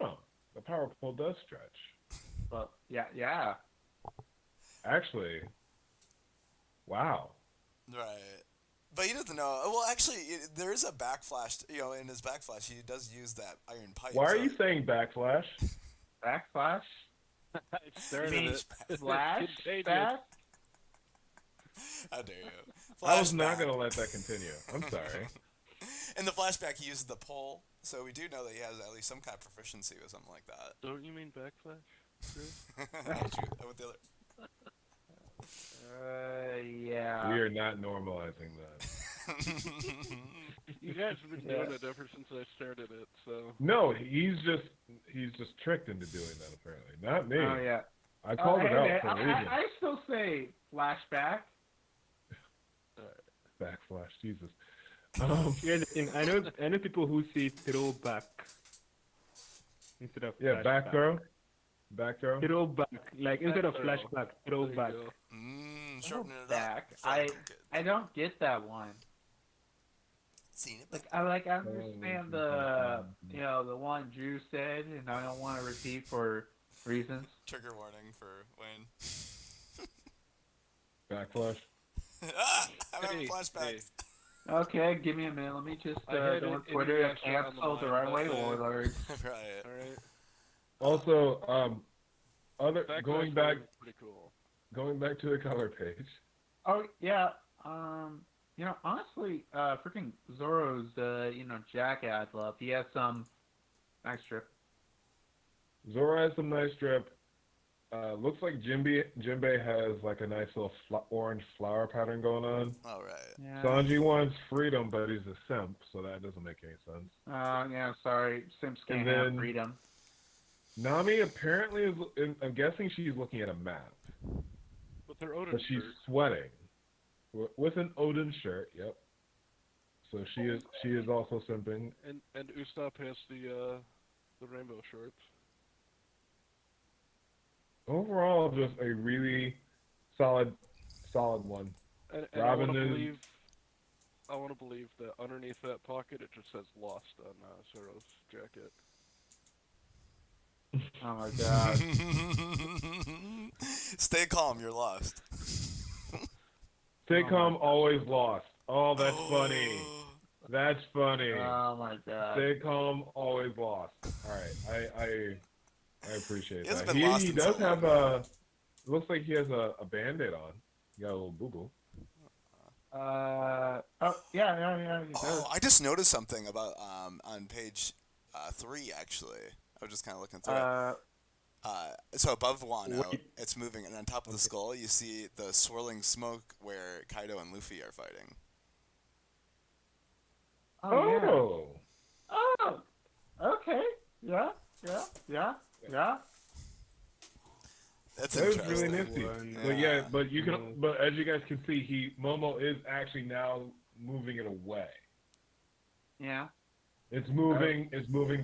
Oh, the power pole does stretch. Well, yeah. Actually, wow. Right, but he doesn't know. Well, actually, there is a backflash. In his backflash, he does use that iron pipe. Why are you saying backflash? Backflash? You mean flashback? How dare you? I was not going to let that continue. I'm sorry. In the flashback, he uses the pole, so we do know that he has at least some kind of proficiency with something like that. Don't you mean backflash? I went the other. Yeah. We are not normalizing that. You guys have been doing it ever since I started it, so. No, he's just tricked into doing that apparently. Not me. Oh yeah. I called it out for a reason. I still say flashback. Backflash, Jesus. Here's the thing. I know people who say throwback instead of flashback. Back throw. Throwback, like instead of flashback, throwback. Shorten it back. up. I don't get that one. Seen it, like I understand the the one Drew said, and I don't want to repeat for reasons. Trigger warning for Wayne. Backflash. I'm having flashbacks. Okay, give me a minute. Let me just go on Twitter and cancel the Runaway Warlords. Right. All right. Also, going back. Pretty cool. Going back to the color page. Oh yeah. Honestly, freaking Zoro's Jack adds love. He has some nice strip. Zoro has some nice strip. looks like Jinbei has like a nice little orange flower pattern going on. All right. Yeah. Sanji wants freedom, but he's a simp, so that doesn't make any sense. Yeah, sorry. Simps can't And have then- freedom. Nami apparently is. I'm guessing she's looking at a map, But they're Odin but she's shirts. sweating with an Odin shirt. Yep. So she is also simping. And Usopp has the rainbow shorts. Overall, just a really solid one. And Robin I want to believe that underneath that pocket it just says "Lost" on Zoro's jacket. Oh my god. Stay calm, you're lost. Stay calm, always lost. Oh, that's funny. That's funny. Oh my god. Stay calm, always lost. All right, I appreciate He hasn't that. been lost He in does so have long. looks like he has a Band-Aid on. He got a little boogle. Oh yeah. He does. Oh, I just noticed something about on page 3 actually. I was just kind of looking through it. So above Wano, it's moving, and on top of the skull, you see the swirling smoke where Kaido and Luffy are fighting. Oh. Okay. Yeah. That's That was interesting. really nifty. Yeah. But but as you guys can see, Momo is actually now moving it away. Yeah. It's moving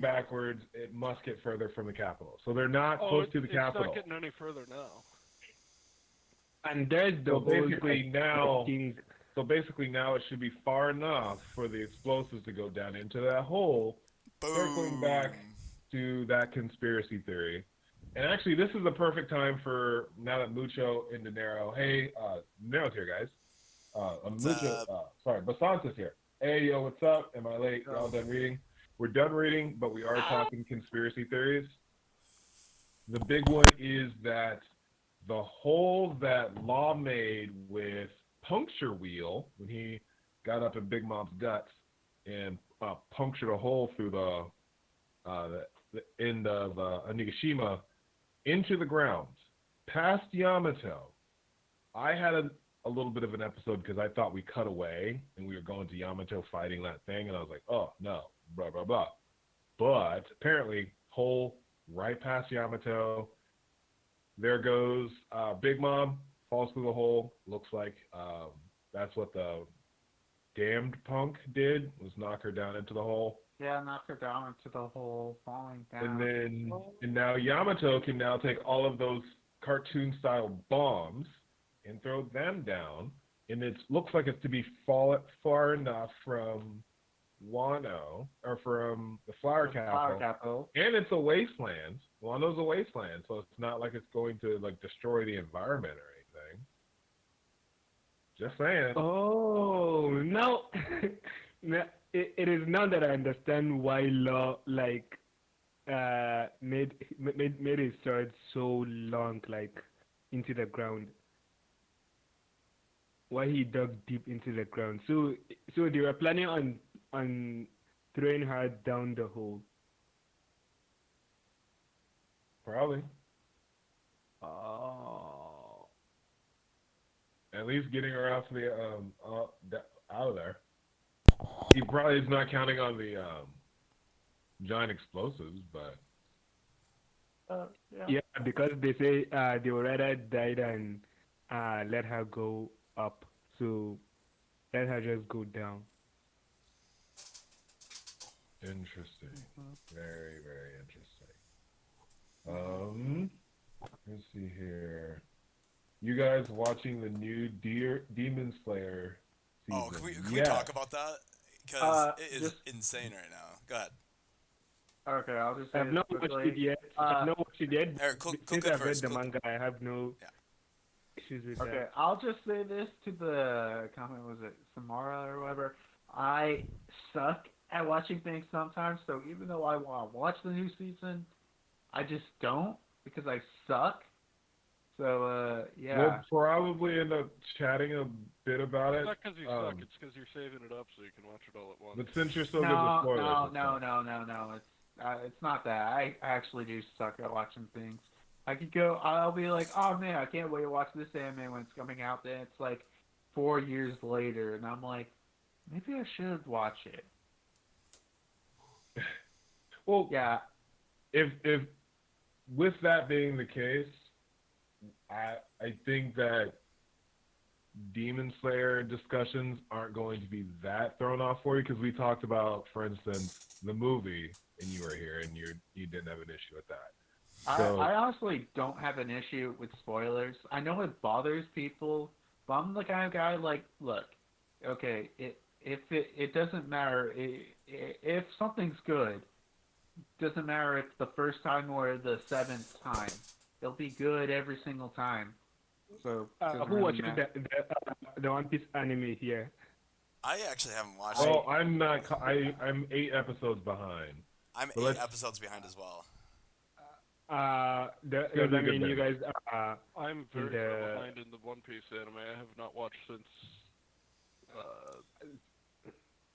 backwards. It must get further from the capital. So they're not close to the capital. It's not getting any further now. And there's the So whole basically now, thing. so basically now it should be far enough for the explosives to go down into that hole, circling back to that conspiracy theory. And actually, this is the perfect time for, now that Mucho and De Niro, hey, Nero's here, guys. Basanta's here. Hey, yo, what's up? Am I late? Y'all done reading? We're done reading, but we are talking conspiracy theories. The big one is that the hole that Law made with Puncture Wheel, when he got up in Big Mom's guts and punctured a hole through the end of Onigashima into the ground, past Yamato. I had a little bit of an episode because I thought we cut away and we were going to Yamato fighting that thing, and I was like, oh, no, blah, blah, blah. But apparently, hole right past Yamato. There goes Big Mom, falls through the hole. Looks like that's what the damned punk did, was knock her down into the hole. Yeah, knock her down into the hole, falling down. And now Yamato can now take all of those cartoon-style bombs and throw them down, and it looks like it's to be far enough from Wano, or from the Flower Capital. And it's a wasteland. Wano's a wasteland, so it's not like it's going to like destroy the environment or anything. Just saying. Oh, now it is now that I understand why Law made his sword so long, like into the ground. Why he dug deep into the ground. So they were planning on throwing her down the hole. Probably. Oh. At least getting her out of there. He probably is not counting on the giant explosives, but yeah, because they say they would rather die than let her go up. So let her just go down. interesting. Very, very interesting. Let's see here. You guys watching the new Demon Slayer season? Oh, can we talk about that? Because it is insane right now. Go ahead. Okay, I'll just say I've not watched it yet. I've not watched it yet. Eric, Since I've read the manga, I have no issues with that. Okay, I'll just say this to the comment, was it Samara or whatever? I suck at watching things sometimes, so even though I want to watch the new season, I just don't because I suck. So, yeah. We'll probably end up chatting a bit about it. It's not because you suck, it's because you're saving it up so you can watch it all at once. But since you're so good with spoilers. No. It's not that. I actually do suck at watching things. I'll be like, oh man, I can't wait to watch this anime when it's coming out. Then it's like 4 years later, and I'm like, maybe I should watch it. Well, yeah. If with that being the case, I think that Demon Slayer discussions aren't going to be that thrown off for you because we talked about, for instance, the movie, and you were here and you didn't have an issue with that. So, I honestly don't have an issue with spoilers. I know it bothers people, but I'm the kind of guy like, look, okay, it doesn't matter if something's good. Doesn't matter if it's the first time or the 7th time. It'll be good every single time. So who watched the One Piece anime here? I actually haven't watched it. Oh, I'm not. I'm 8 episodes behind. I'm 8 episodes behind as well. You guys are. I'm very far behind in the One Piece anime. I have not watched since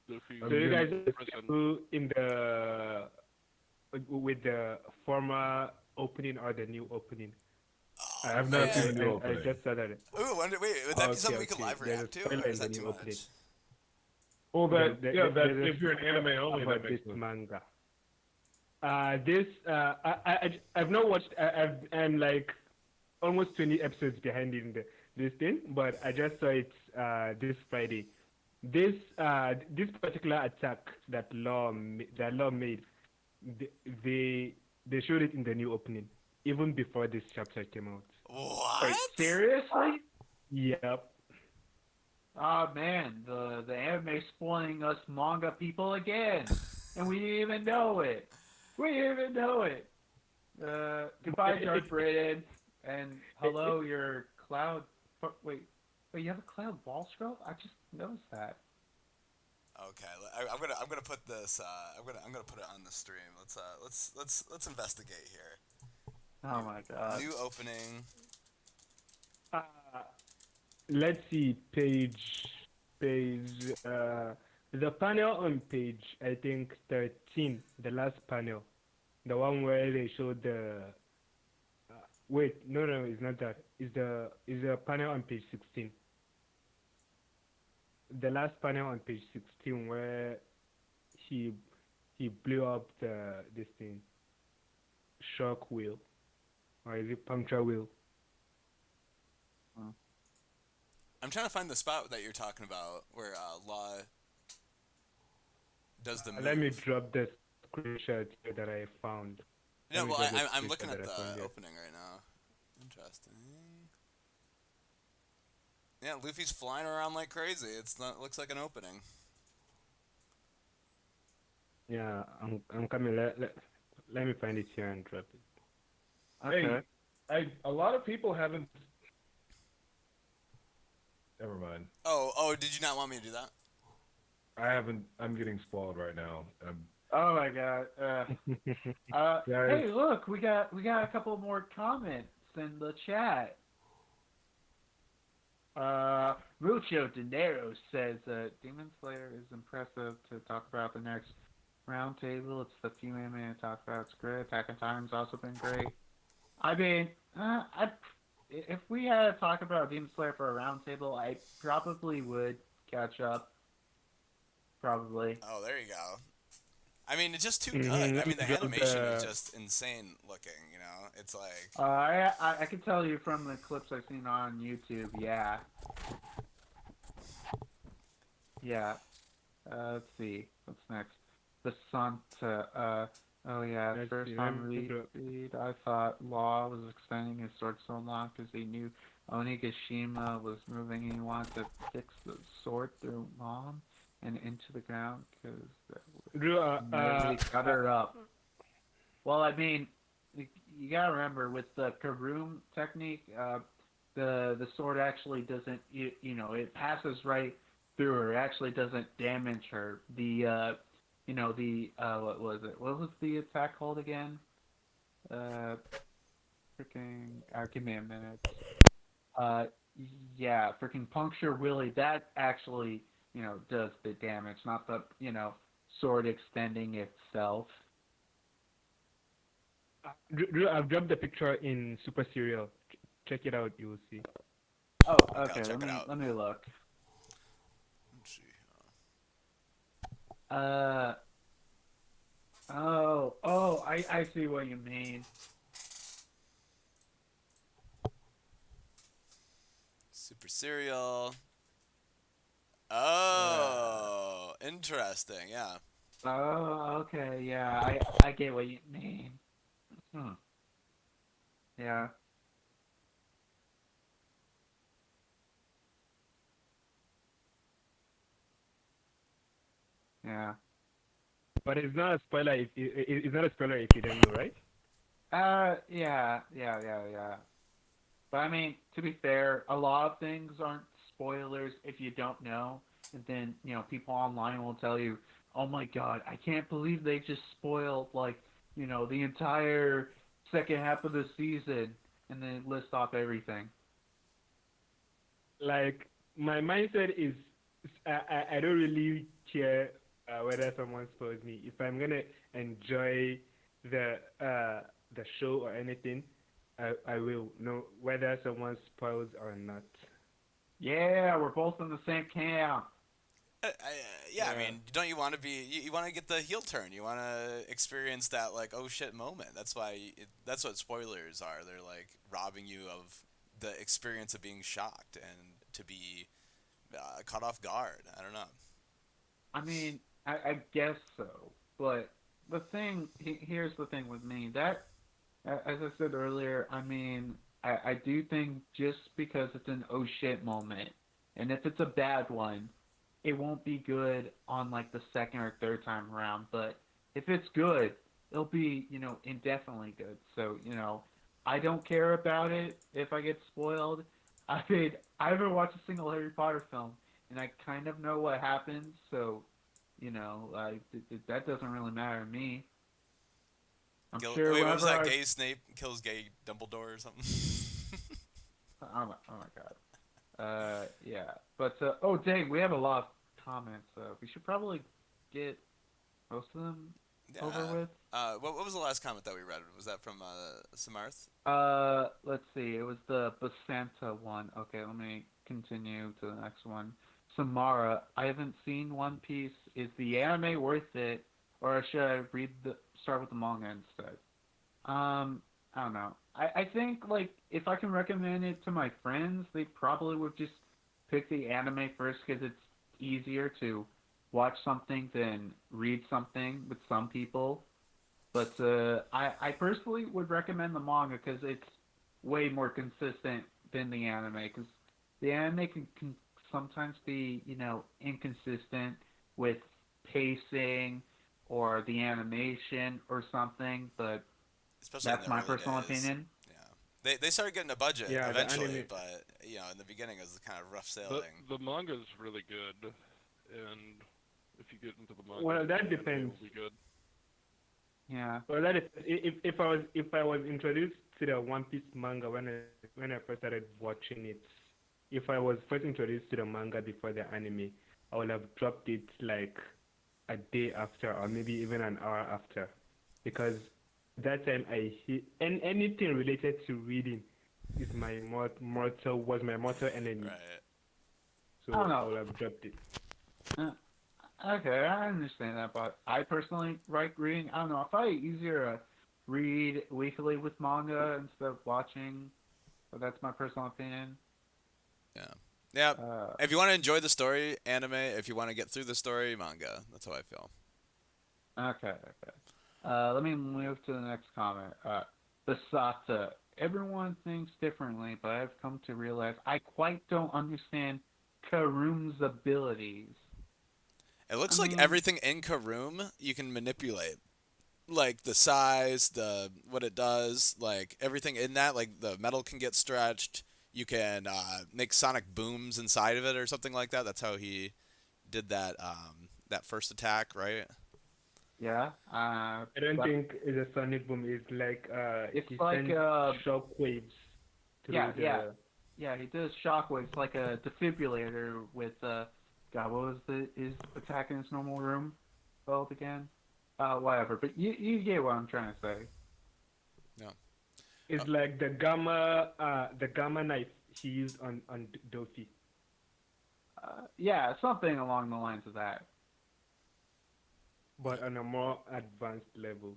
Luffy. So you guys are in the with the former opening or the new opening? I have not seen the new opening. I just saw that. Ooh, wait, would that be something we could live react to? Or is that too much? Well, if you're an anime only, that makes sense. Manga. I've not watched. I'm like almost 20 episodes behind in this thing, but I just saw it this Friday. This particular attack that Law made, they showed it in the new opening, even before this chapter came out. What? Wait, seriously? Yep. Oh man, the anime spoiling us manga people again, and we didn't even know it. Goodbye, DarkBriton, and hello, your cloud. Wait, you have a cloud wall scroll? I just noticed that. Okay, I'm gonna put this. I'm gonna put it on the stream. Let's investigate here. Oh my god. New opening. Let's see, page. The panel on page, I think 13, the last panel, the one where they showed the. Wait, no, it's not that. It's the panel on page 16. The last panel on page 16 where he blew up this thing, shock wheel, or is it puncture wheel? I'm trying to find the spot that you're talking about where Law does the move. Let me drop the screenshot here that I found. No, well, I'm looking at the opening right now. Interesting. Yeah, Luffy's flying around like crazy. It looks like an opening. Yeah, I'm coming. Let me find it here and drop it. Okay. Hey, a lot of people haven't. Never mind. Oh, did you not want me to do that? I haven't. I'm getting spoiled right now. Oh my god. Hey, look, we got a couple more comments in the chat. Mucho Dinero says Demon Slayer is impressive to talk about the next roundtable. It's the few anime to talk about. It's great. Attack on Titan's also been great. I mean, if we had to talk about Demon Slayer for a roundtable, I probably would catch up. Probably. Oh, there you go. I mean, it's just too good. I mean, the animation is just insane looking, you know? It's like... I can tell you from the clips I've seen on YouTube, yeah. Yeah. Let's see. What's next? The Santa, oh yeah, first time read, I thought Law was extending his sword so long because he knew Onigashima was moving and he wanted to fix the sword through Mom and into the ground because really cut her up. Well, I mean, you gotta remember with the Karoom technique, the sword actually doesn't, you know, it passes right through her. It actually doesn't damage her. The what was it? What was the attack called again? Give me a minute. Yeah, freaking Puncture Willie. That actually, you know, does the damage, not the, you know, sword extending itself. Drew, I've dropped the picture in Super Serial. Check it out, you will see. Oh, I'll okay. check it out. Let me look. Let's see. I see what you mean. Super Serial. Oh, interesting. Yeah. Oh, okay. Yeah, I get what you mean. Hmm. Yeah. Yeah. But it's not a spoiler it's not a spoiler if you don't know, right? Yeah. But I mean, to be fair, a lot of things aren't spoilers if you don't know. And then, people online will tell you, oh my god, I can't believe they just spoiled, like, the entire second half of the season. And then list off everything. Like, my mindset is I don't really care whether someone spoils me. If I'm gonna enjoy the show or anything, I will know whether someone spoils or not. Yeah, we're both in the same camp. Yeah, I mean, don't you want to be? You want to get the heel turn. You want to experience that like oh shit moment. That's why. That's what spoilers are. They're like robbing you of the experience of being shocked and to be caught off guard. I don't know. I mean, I guess so. But here's the thing with me. That, as I said earlier, I mean, I do think just because it's an oh shit moment, and if it's a bad one, it won't be good on like the second or third time around. But if it's good, it'll be, indefinitely good. So, I don't care about it if I get spoiled. I mean, I haven't watched a single Harry Potter film, and I kind of know what happens, so, that doesn't really matter to me. I'm sure Wait, what was whenever that? I... Gay Snape kills gay Dumbledore or something? Oh my god. Yeah. But, oh dang, we have a lot of comments. We should probably get most of them over with. What was the last comment that we read? Was that from Samarth? Let's see. It was the Basanta one. Okay, let me continue to the next one. Samara, I haven't seen One Piece. Is the anime worth it, or should I start with the manga instead? I don't know. I think like if I can recommend it to my friends, they probably would just pick the anime first because it's easier to watch something than read something with some people. But I personally would recommend the manga because it's way more consistent than the anime. Because the anime can sometimes be, inconsistent with pacing or the animation or something. But Especially in that's the my early personal days. opinion. Yeah. They started getting a budget Yeah, the eventually, anime. but in the beginning it was kind of rough sailing. The manga's really good, and if you get into the manga, Well, that the depends. anime will be good. Yeah. Well, that is, if I was introduced to the One Piece manga when I first started watching it, if I was first introduced to the manga before the anime, I would have dropped it like a day after or maybe even an hour after, because that time and anything related to reading is my mortal enemy. Right. So I don't know. I would have dropped it. Okay, I understand that, but I personally like reading. I don't know. I find it easier to read weekly with manga instead of watching. But that's my personal opinion. Yeah. Yeah. Uh, If you want to enjoy the story, anime. If you want to get through the story, manga. That's how I feel. okay. Let me move to the next comment. Basata. Everyone thinks differently, but I've come to realize I quite don't understand Karum's abilities. It looks like everything in Karoom you can manipulate. Like the size, what it does, like everything in that, like the metal can get stretched. You can make sonic booms inside of it or something like that. That's how he did that first attack, right? Yeah. I don't think it's a sonic boom. It's like it's he like sends shock waves through Yeah, he does shockwaves like a defibrillator with God, what was his attack in his normal room called again? Whatever. But you get what I'm trying to say. It's like the gamma knife he used on Dofi. Yeah, something along the lines of that. But on a more advanced level.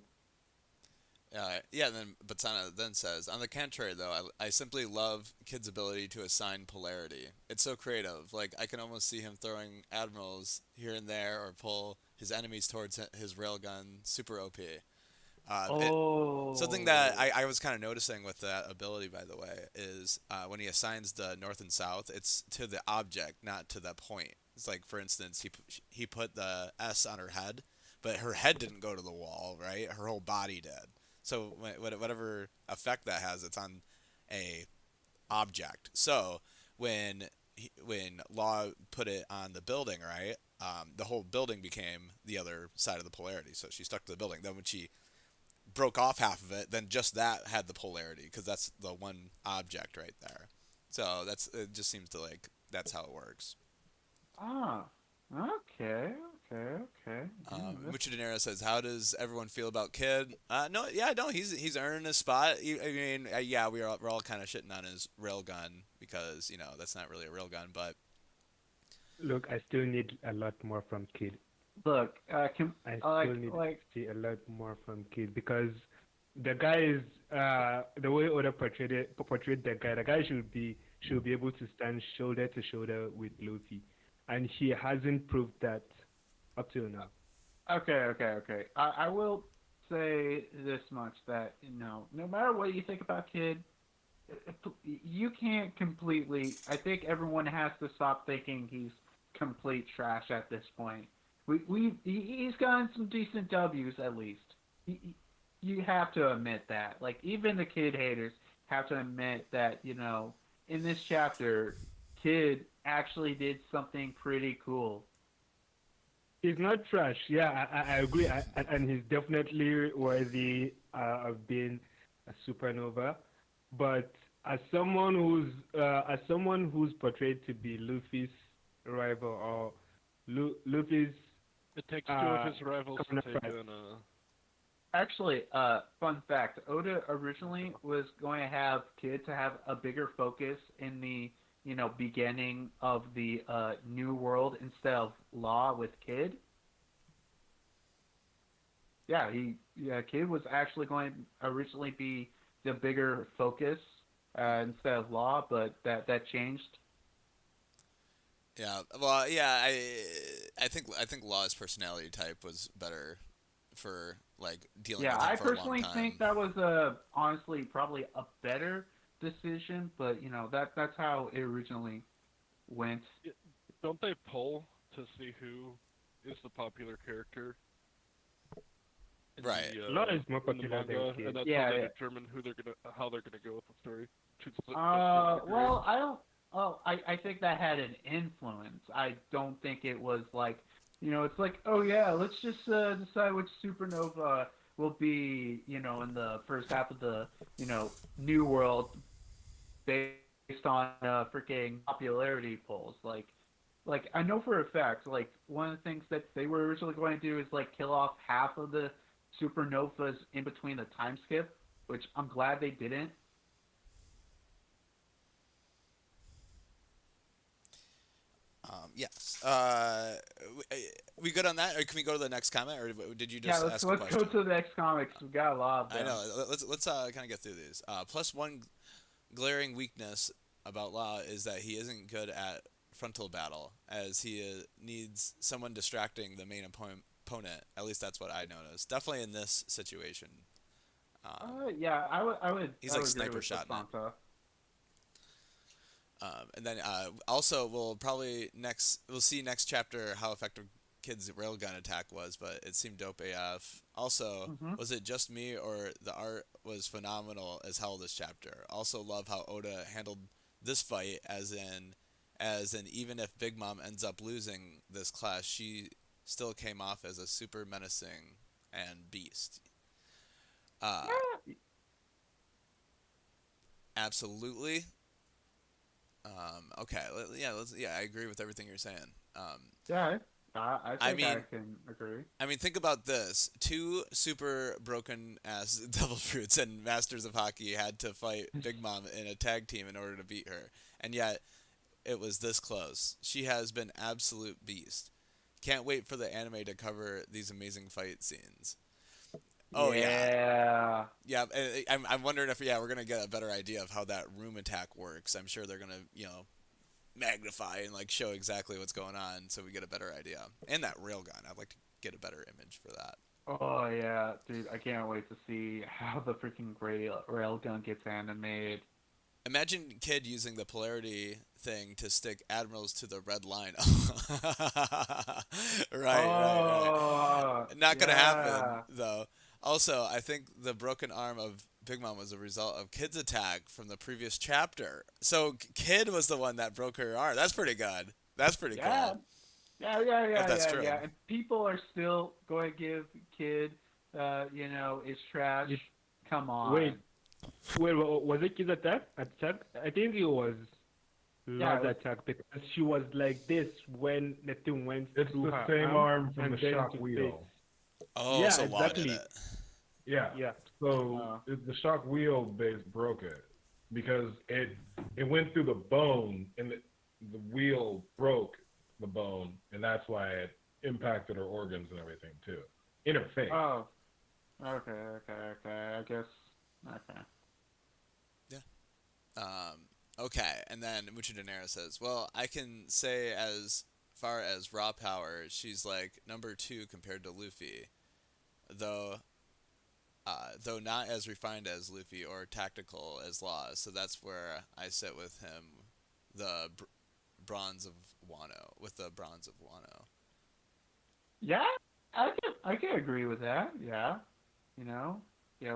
Yeah, and then Batsana then says, on the contrary, though, I simply love Kid's ability to assign polarity. It's so creative. Like, I can almost see him throwing admirals here and there or pull his enemies towards his railgun. Super OP. Something that I was kind of noticing with that ability, by the way, is when he assigns the north and south, it's to the object, not to the point. It's like, for instance, he put the S on her head, but her head didn't go to the wall, right? Her whole body did. So whatever effect that has, it's on a object. So when Law put it on the building, right, the whole building became the other side of the polarity. So she stuck to the building. Then when she broke off half of it, then just that had the polarity because that's the one object right there. So it just seems to like that's how it works. Ah, okay. Mucho Dinero says, "How does everyone feel about Kid?" No, he's earned his spot. I mean, yeah, we're all kind of shitting on his railgun because that's not really a railgun, but look, I still need a lot more from Kid. Look, I still need to see a lot more from Kid because the guy is the way Oda portrayed the guy should be able to stand shoulder to shoulder with Luffy, and he hasn't proved that up till now. Okay. I will say this much that no matter what you think about Kid, you can't completely. I think everyone has to stop thinking he's complete trash at this point. He's gotten some decent W's at least. You have to admit that. Like even the Kid haters have to admit that in this chapter, Kid actually did something pretty cool. He's not trash. Yeah, I agree, and he's definitely worthy of being a supernova. But as someone who's portrayed to be Luffy's rival or Luffy's, it takes two of his rivals to take on Actually, fun fact: Oda originally was going to have Kid to have a bigger focus in the beginning of the New World instead of Law with Kid. Yeah, Kid was actually going to originally be the bigger focus instead of Law, but that changed. Yeah, well, yeah, I think Law's personality type was better for like dealing with him I for a long personally time. think that was honestly probably a better decision, but that's how it originally went. Don't they poll to see who is the popular character? Right. Law is more popular manga, than Kid. and that's Yeah, how they yeah. determine how they're gonna go with the story. Well, I don't. Oh, I think that had an influence. I don't think it was like, it's like, oh yeah, let's just decide which supernova will be, in the first half of the, New World, based on freaking popularity polls. Like I know for a fact, like one of the things that they were originally going to do is like kill off half of the supernovas in between the time skip, which I'm glad they didn't. Yes. We good on that, or can we go to the next comment, or did you just ask a let's question? go to the next comics. We got a lot of them. I know. Let's kind of get through these. Plus one glaring weakness about Law is that he isn't good at frontal battle, as he needs someone distracting the main opponent. At least that's what I noticed. Definitely in this situation. Yeah, I would. He's I like would sniper agree with shotting it. Santa. And then also we'll see next chapter how effective Kid's railgun attack was, but it seemed dope AF. Also, was it just me or the art was phenomenal as hell this chapter? Also love how Oda handled this fight as in even if Big Mom ends up losing this clash, she still came off as a super menacing and beast. Absolutely. Okay. I agree with everything you're saying. Yeah, I think I can agree. I mean, think about this. 2 super broken-ass Devil Fruits and Masters of Hockey had to fight Big Mom in a tag team in order to beat her. And yet, it was this close. She has been absolute beast. Can't wait for the anime to cover these amazing fight scenes. Oh, yeah. Yeah, I'm wondering if, we're going to get a better idea of how that room attack works. I'm sure they're going to, magnify and like show exactly what's going on so we get a better idea. And that railgun, I'd like to get a better image for that. Oh yeah, dude, I can't wait to see how the freaking railgun gets animated. Imagine Kid using the polarity thing to stick admirals to the red line. right. Not gonna happen though. Also, I think the broken arm of Big Mom was a result of Kid's attack from the previous chapter. So Kid was the one that broke her arm. That's pretty good. That's pretty cool. Yeah. That's true. And people are still going to give Kid, is trash. Come on. Wait, was it Kid's attack? I think it was Lord's attack because she was like this when the thing went through her. It's the same arm from the shock wheel. Oh, yeah, so exactly. it? Yeah. So the shock wheel base broke it because it went through the bone and the wheel broke the bone, and that's why it impacted her organs and everything too, in her face. Oh, okay. I guess. Okay. Yeah. Okay, and then Mucha Dinero says, well, I can say as far as raw power, she's like number 2 compared to Luffy, though not as refined as Luffy or tactical as Law, so that's where I sit with him, the bronze of Wano. Yeah, I can agree with that. Yeah,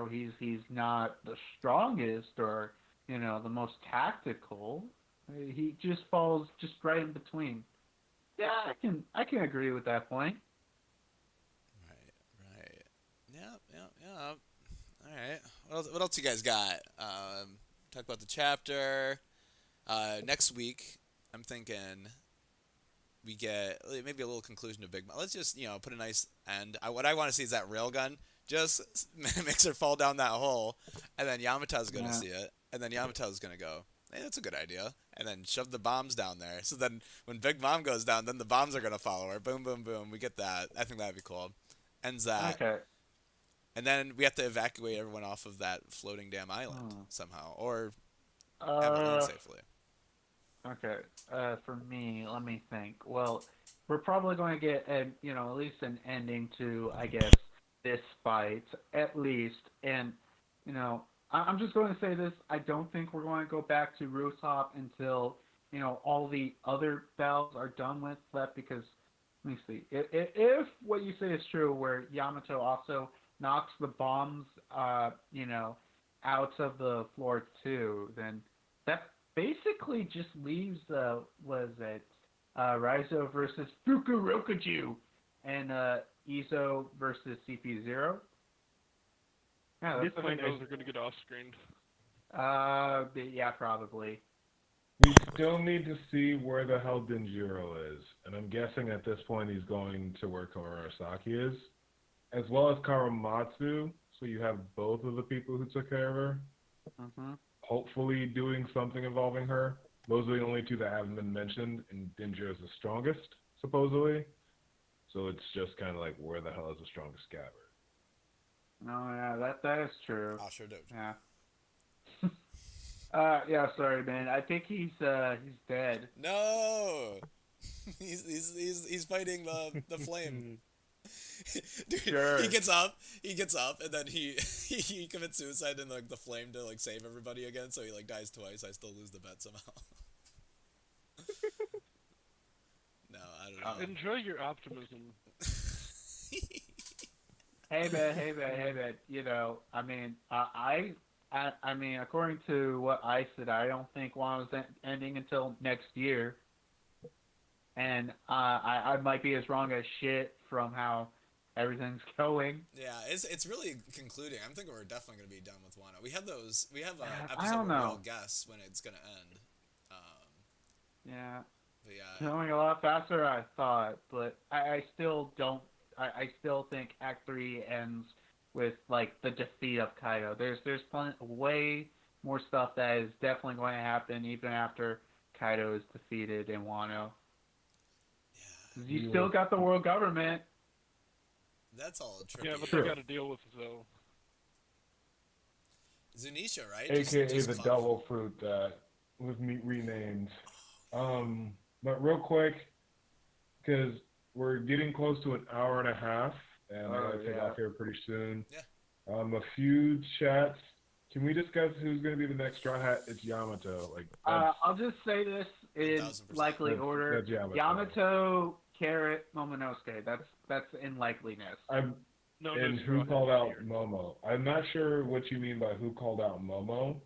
he's not the strongest or the most tactical. He just falls just right in between. Yeah, I can agree with that point. Right. Yeah. All right. What else you guys got? Talk about the chapter. Next week, I'm thinking we get maybe a little conclusion to Big Mom. Let's just put a nice end. What I want to see is that railgun just makes her fall down that hole, and then Yamato's gonna see it, and then Yamato's gonna go, hey, that's a good idea, and then shove the bombs down there. So then when Big Mom goes down, then the bombs are gonna follow her. Boom, boom, boom. We get that. I think that'd be cool. Ends that. Okay. And then we have to evacuate everyone off of that floating damn island somehow, or have it safely. Okay. For me, let me think. Well, we're probably going to get at least an ending to, I guess, this fight, at least. And I'm just going to say this: I don't think we're going to go back to Rooftop until all the other battles are done with left. Because let me see, if what you say is true, where Yamato also knocks the bombs, out of the floor too, then that basically just leaves Raizo versus Fukurokuju and Izo versus CP0. Yeah, I think those are going to get off-screened. Yeah, probably. We still need to see where the hell Denjiro is, and I'm guessing at this point he's going to where Kurosaki is, as well as Karamatsu, so you have both of the people who took care of her. Mm-hmm. Hopefully doing something involving her. Those are the only 2 that haven't been mentioned, and Denjiro is the strongest, supposedly. So it's just kind of like, where the hell is the strongest scabbard? Oh, yeah, that is true. I'll sure do. Yeah. Yeah, sorry, man. I think he's dead. No! he's fighting the flame. Dude, sure. He gets up, and then he commits suicide in the flame to save everybody again. So he dies twice. I still lose the bet somehow. No, I don't know. Enjoy your optimism. Hey man. I mean, according to what I said, I don't think Wano's ending until next year, and I might be as wrong as shit from how everything's going. Yeah, it's really concluding. I'm thinking we're definitely going to be done with Wano. We have I episode don't where we know. all guess when it's going to end. Yeah. But yeah. Going a lot faster than I thought, but I still don't. I still think Act 3 ends with like the defeat of Kaido. There's way more stuff that is definitely going to happen even after Kaido is defeated in Wano. Yeah. You still got the world government. That's all trippy. Yeah, but they got to deal with Zoe. Zunisha, right? AKA just the devil fruit that was renamed. But real quick, because we're getting close to an hour and a half, and I gotta take off here pretty soon. Yeah. A few chats. Can we discuss who's going to be the next Straw Hat? It's Yamato. I'll just say this in 1000%. likely order: that's Yamato, Carrot, Momonosuke. That's in likeliness. And who called out Momo? I'm not sure what you mean by who called out Momo.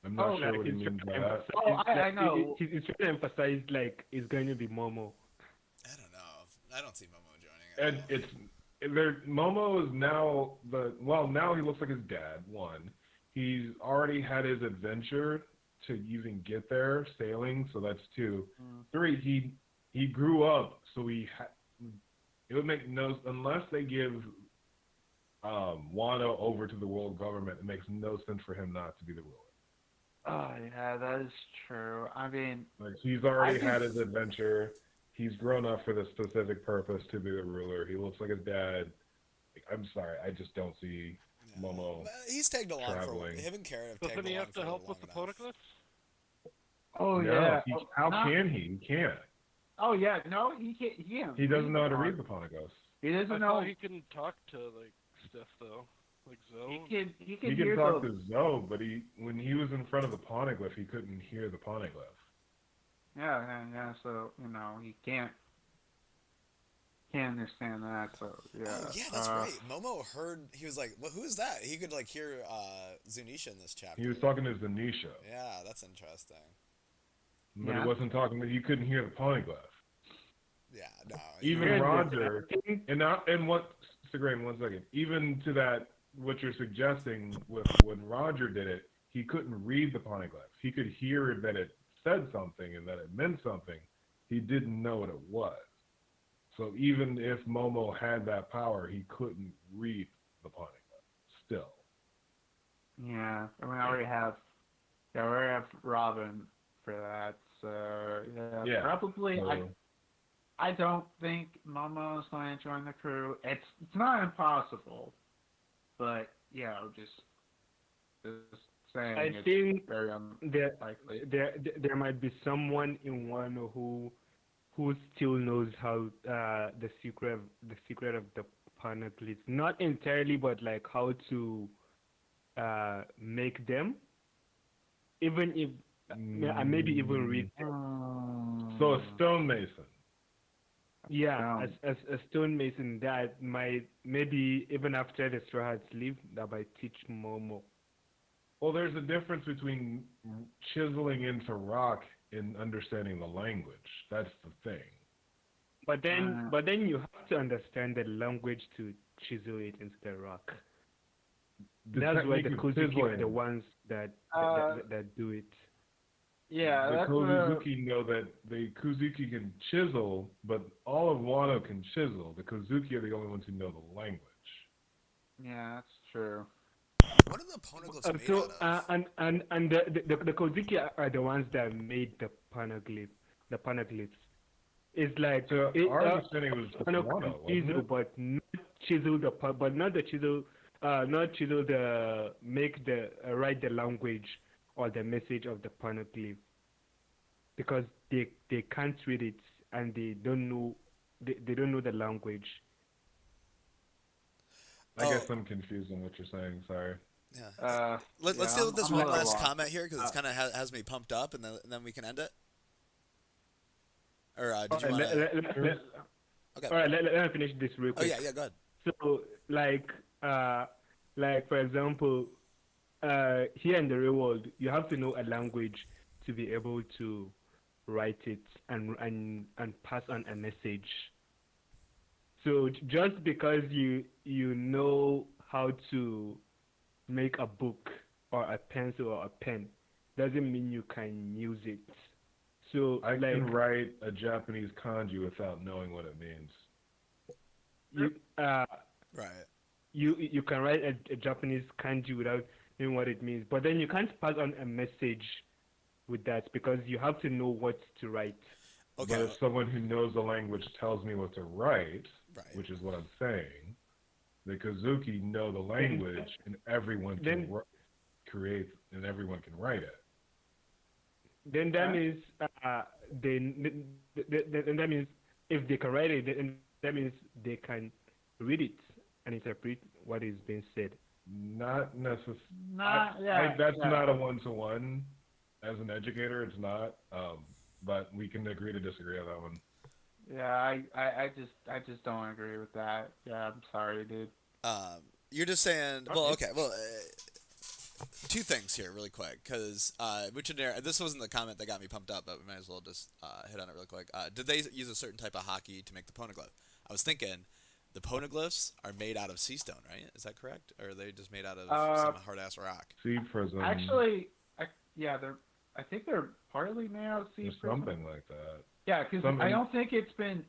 I'm not sure what he means by that. I know. He's trying to emphasize like it's going to be Momo. I don't know. I don't see Momo joining. Momo is now now he looks like his dad. One, he's already had his adventure to even get there, sailing. So that's two. 3, he grew up, so it would make no unless they give Wano over to the world government. It makes no sense for him not to be the ruler. Oh yeah, that is true. I mean, like he's already had his adventure. He's grown up for this specific purpose to be the ruler. He looks like his dad. I'm sorry, I just don't see Momo. He's tagged along traveling. Him and Kara have tagged Doesn't he along have to help with the poneglyphs? Oh no, yeah. How can he? He can't. Oh yeah, no, he can't. He doesn't know how to read the poneglyphs. He doesn't I know. thought he can talk to like stuff though, like Zoe. He can He can talk to Zoe, but when he was in front of the poneglyph, he couldn't hear the poneglyph. Yeah. So he can't understand that. So yeah. Oh, yeah, that's right. Momo heard. He was like, "Well, who is that?" He could like hear Zunisha in this chapter. He was talking to Zunisha. Yeah, that's interesting. But he wasn't talking. He couldn't hear the poneglyph. Yeah, no. Even Roger, and what? Segrain, 1 second. Even to that, what you're suggesting with when Roger did it, he couldn't read the poneglyph. He could hear that it said something and that it meant something. He didn't know what it was. So even if Momo had that power, he couldn't read the poneglyph. Still. Yeah, I mean, I already have Robin for that. So yeah. Probably. So, I don't think Momo is going to join the crew. It's not impossible, but just saying. I it's think very unlikely. There might be someone in Wano who still knows how the secret of the poneglyphs. Not entirely, but like how to make them. Even if maybe even read them. So a stonemason. Yeah, as a stonemason that might maybe even after the Straw Hats leave, that might teach Momo. Well, there's a difference between chiseling into rock and understanding the language. That's the thing. But then you have to understand the language to chisel it into the rock. That's why the Kozuki are the ones that do it. Yeah, the Kozuki know that the Kozuki can chisel, but all of Wano can chisel. The Kozuki are the only ones who know the language. Yeah, that's true. What are the poneglyphs made out of? And the Kozuki are the ones that made the poneglyphs. It's like our understanding was Wano, chisel, but not chisel write the language or the message of the poneglyph, because they can't read it and they don't know the language. I guess I'm confused on what you're saying. Sorry. Yeah. Let's deal with this one last comment here because it kind of has me pumped up, and then we can end it. Or did you want to? Okay. All right, let me finish this real quick. Oh yeah, go ahead. So like for example, here in the real world, you have to know a language to be able to write it and pass on a message. So just because you know how to make a book or a pencil or a pen doesn't mean you can use it So I can write a Japanese kanji without knowing what it means. Right. You can write a Japanese kanji without knowing what it means, but then you can't pass on a message with that because you have to know what to write. Okay. But if someone who knows the language tells me what to write, Right. which is what I'm saying, the Kazuki know the language and everyone can create and everyone can write it. Then that means then that means if they can write it, then that means they can read it and interpret what is being said. Not necessarily. Yeah. That's not a one-to-one. As an educator, it's not. But we can agree to disagree on that one. Yeah, I just don't agree with that. Yeah, I'm sorry, dude. You're just saying. Well, okay. Well, two things here, really quick, because this wasn't the comment that got me pumped up, but we might as well just hit on it really quick. Did they use a certain type of hockey to make the poneglyph? I was thinking the poneglyphs are made out of sea stone, right? Is that correct, or are they just made out of some hard ass rock? Sea prism. Actually, I think they're partly made out of sea prism. Something like that. Yeah, because I don't think it's been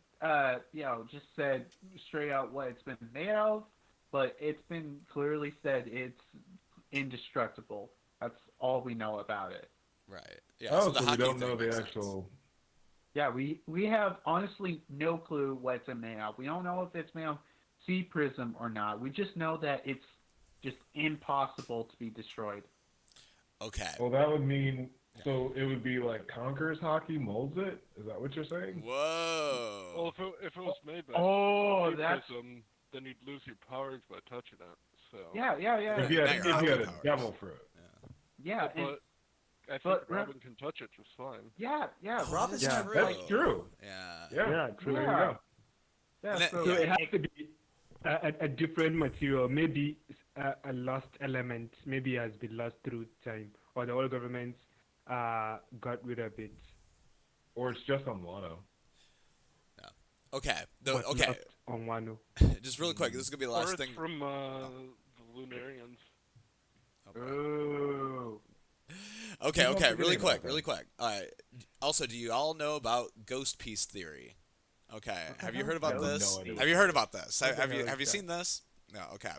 just said straight out what it's been made of, but it's been clearly said it's indestructible. That's all we know about it. Right. Yeah. Oh, so we don't know the actual. Yeah, we have honestly no clue what it's made of. We don't know if it's made of sea prism or not. We just know that it's just impossible to be destroyed. Okay. Well, that would mean so it would be like Conqueror's hockey molds it. Is that what you're saying? Whoa. Well, if it was made by that's prism, then you'd lose your powers by touching it. So yeah. If you had a devil fruit. Yeah, but I think Robin can touch it just fine. Yeah, Robin's that's true. That's true. Yeah. True. Yeah. There you go. Yeah, So it has to be a different material, maybe a lost element, maybe has been lost through time, or the old government got rid of it. Or it's just on Wano. Yeah. Okay. But Okay. not on Wano. Just really quick. This is gonna be the last or it's thing. from the Lunarians. Ooh. Okay. Really quick. Also, do you all know about ghost piece theory? Okay. Have you heard about this? No idea. Have you heard about this? Have you seen this? No. Okay.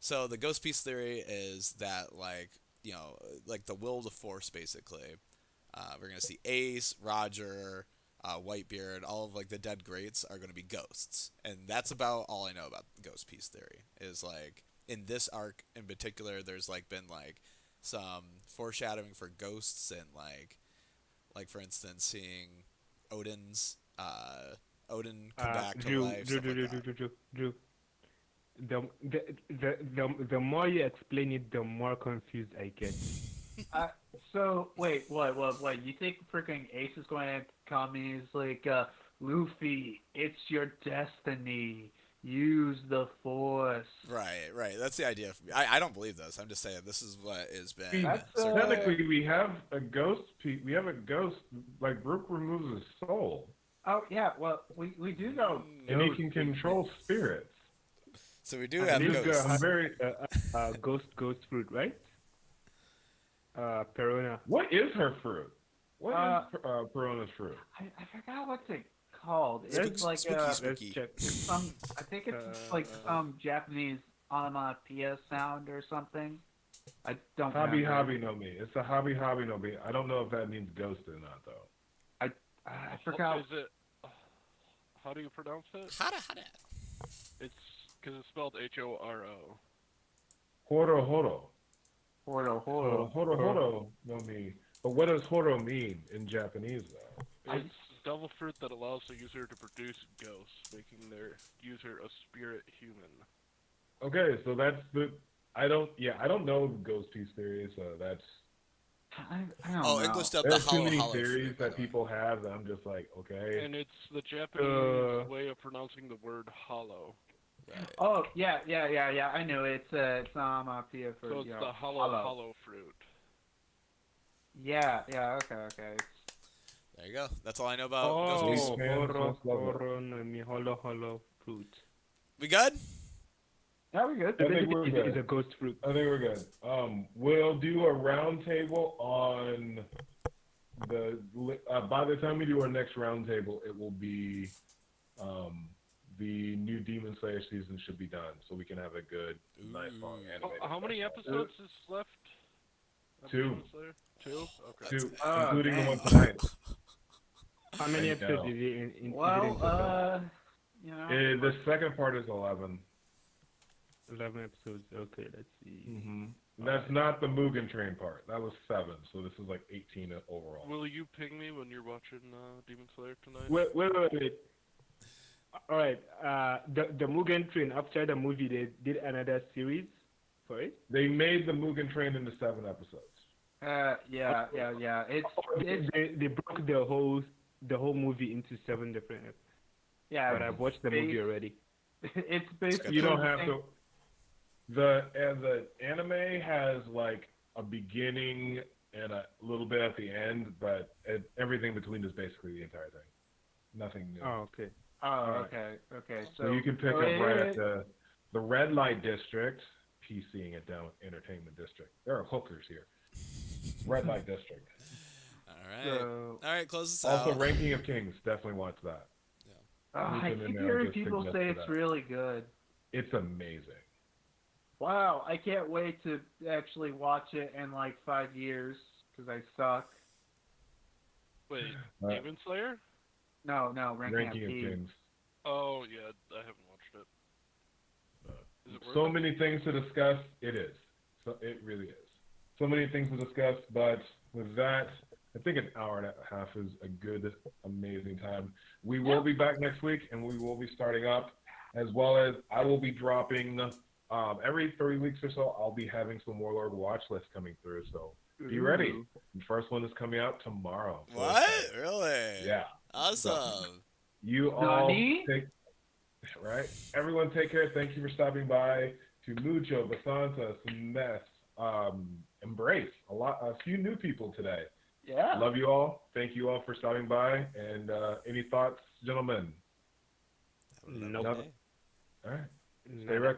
So the ghost piece theory is that like the will to force basically. We're gonna see Ace, Roger, Whitebeard, all of like the dead greats are gonna be ghosts, and that's about all I know about ghost piece theory. Is like in this arc in particular, there's like been like some foreshadowing for ghosts and like for instance seeing Odin come back to life. Drew. The more you explain it, the more confused I get. So wait, what? You think freaking Ace is going to come and he's like, Luffy, it's your destiny. Use the Force. Right. That's the idea. I don't believe this. I'm just saying this is what has been. Technically, we have a ghost. We have a ghost. Like Brook removes his soul. Oh yeah. Well, we do know. And he can control spirits. So we do have ghosts. Ghost fruit, right? Perona. What is her fruit? What is Perona's fruit? I forgot what's it called. It's like spooky. some. I think it's like some Japanese onomatopoeia sound or something. I don't. Hobby no mi. It's a hobby no mi. I don't know if that means ghost or not though. I forgot. Is it? How do you pronounce it? Hada. It's because it's spelled Horo. Horo. Horo No mi. But what does horo mean in Japanese though? It's devil fruit that allows the user to produce ghosts, making their user a spirit human. Okay, so that's the. I don't know ghost piece theory, so that's. I don't know. English dub the There's too hollow many hollow theories fruit, that people have that I'm just like, okay. And it's the Japanese way of pronouncing the word hollow. Right. Oh yeah. I know it's onomatopoeia for So it's the hollow fruit. Yeah. Okay. There you go. That's all I know about ghost piece. Hollow fruit. We good? Yeah, we're good. I think we're good. It's a ghost fruit. I think we're good. We'll do a round table on by the time we do our next roundtable, it will be the new Demon Slayer season should be done, so we can have a good, nice long animated. How many episodes is left? 2. 2? Okay. 2, including the one tonight. How many episodes is it in Well, you know. The second part is 11. 11 episodes. Okay, let's see. Mm-hmm. That's not the Mugen Train part. That was 7, so this is like 18 overall. Will you ping me when you're watching Demon Slayer tonight? Wait. All right. The Mugen Train, after the movie, they did another series for it? They made the Mugen Train into 7 episodes. Yeah. They broke the whole movie into 7 different episodes. Yeah. But I've watched the movie already. It's basically You don't have to. The anime has like a beginning and a little bit at the end, but everything between is basically the entire thing. Nothing new. Oh, okay. Oh, okay. So you can pick up right at the red light district, PCing it down, entertainment district. There are hookers here. Red light district. All right, close this out. Also, Ranking of Kings, definitely watch that. I keep hearing people say it's really good. It's amazing. Wow, I can't wait to actually watch it in like 5 years because I suck. Wait, Demon Slayer? No, Ranking of Kings. Oh yeah, I haven't watched it. Is it So many things to discuss. It is. So it really is. So many things to discuss, but with that, I think an hour and a half is a good, amazing time. We will be back next week, and we will be starting up, as well as I will be dropping every 3 weeks or so. I'll be having some Warlord watch lists coming through, so be ready. The first one is coming out tomorrow. So what? Really? Yeah. Awesome. So you all take, right? Everyone take care. Thank you for stopping by. To Mucho, Basanta, Ness, Embrace. A few new people today. Yeah. Love you all. Thank you all for stopping by. And any thoughts, gentlemen? Nope. All right. Stay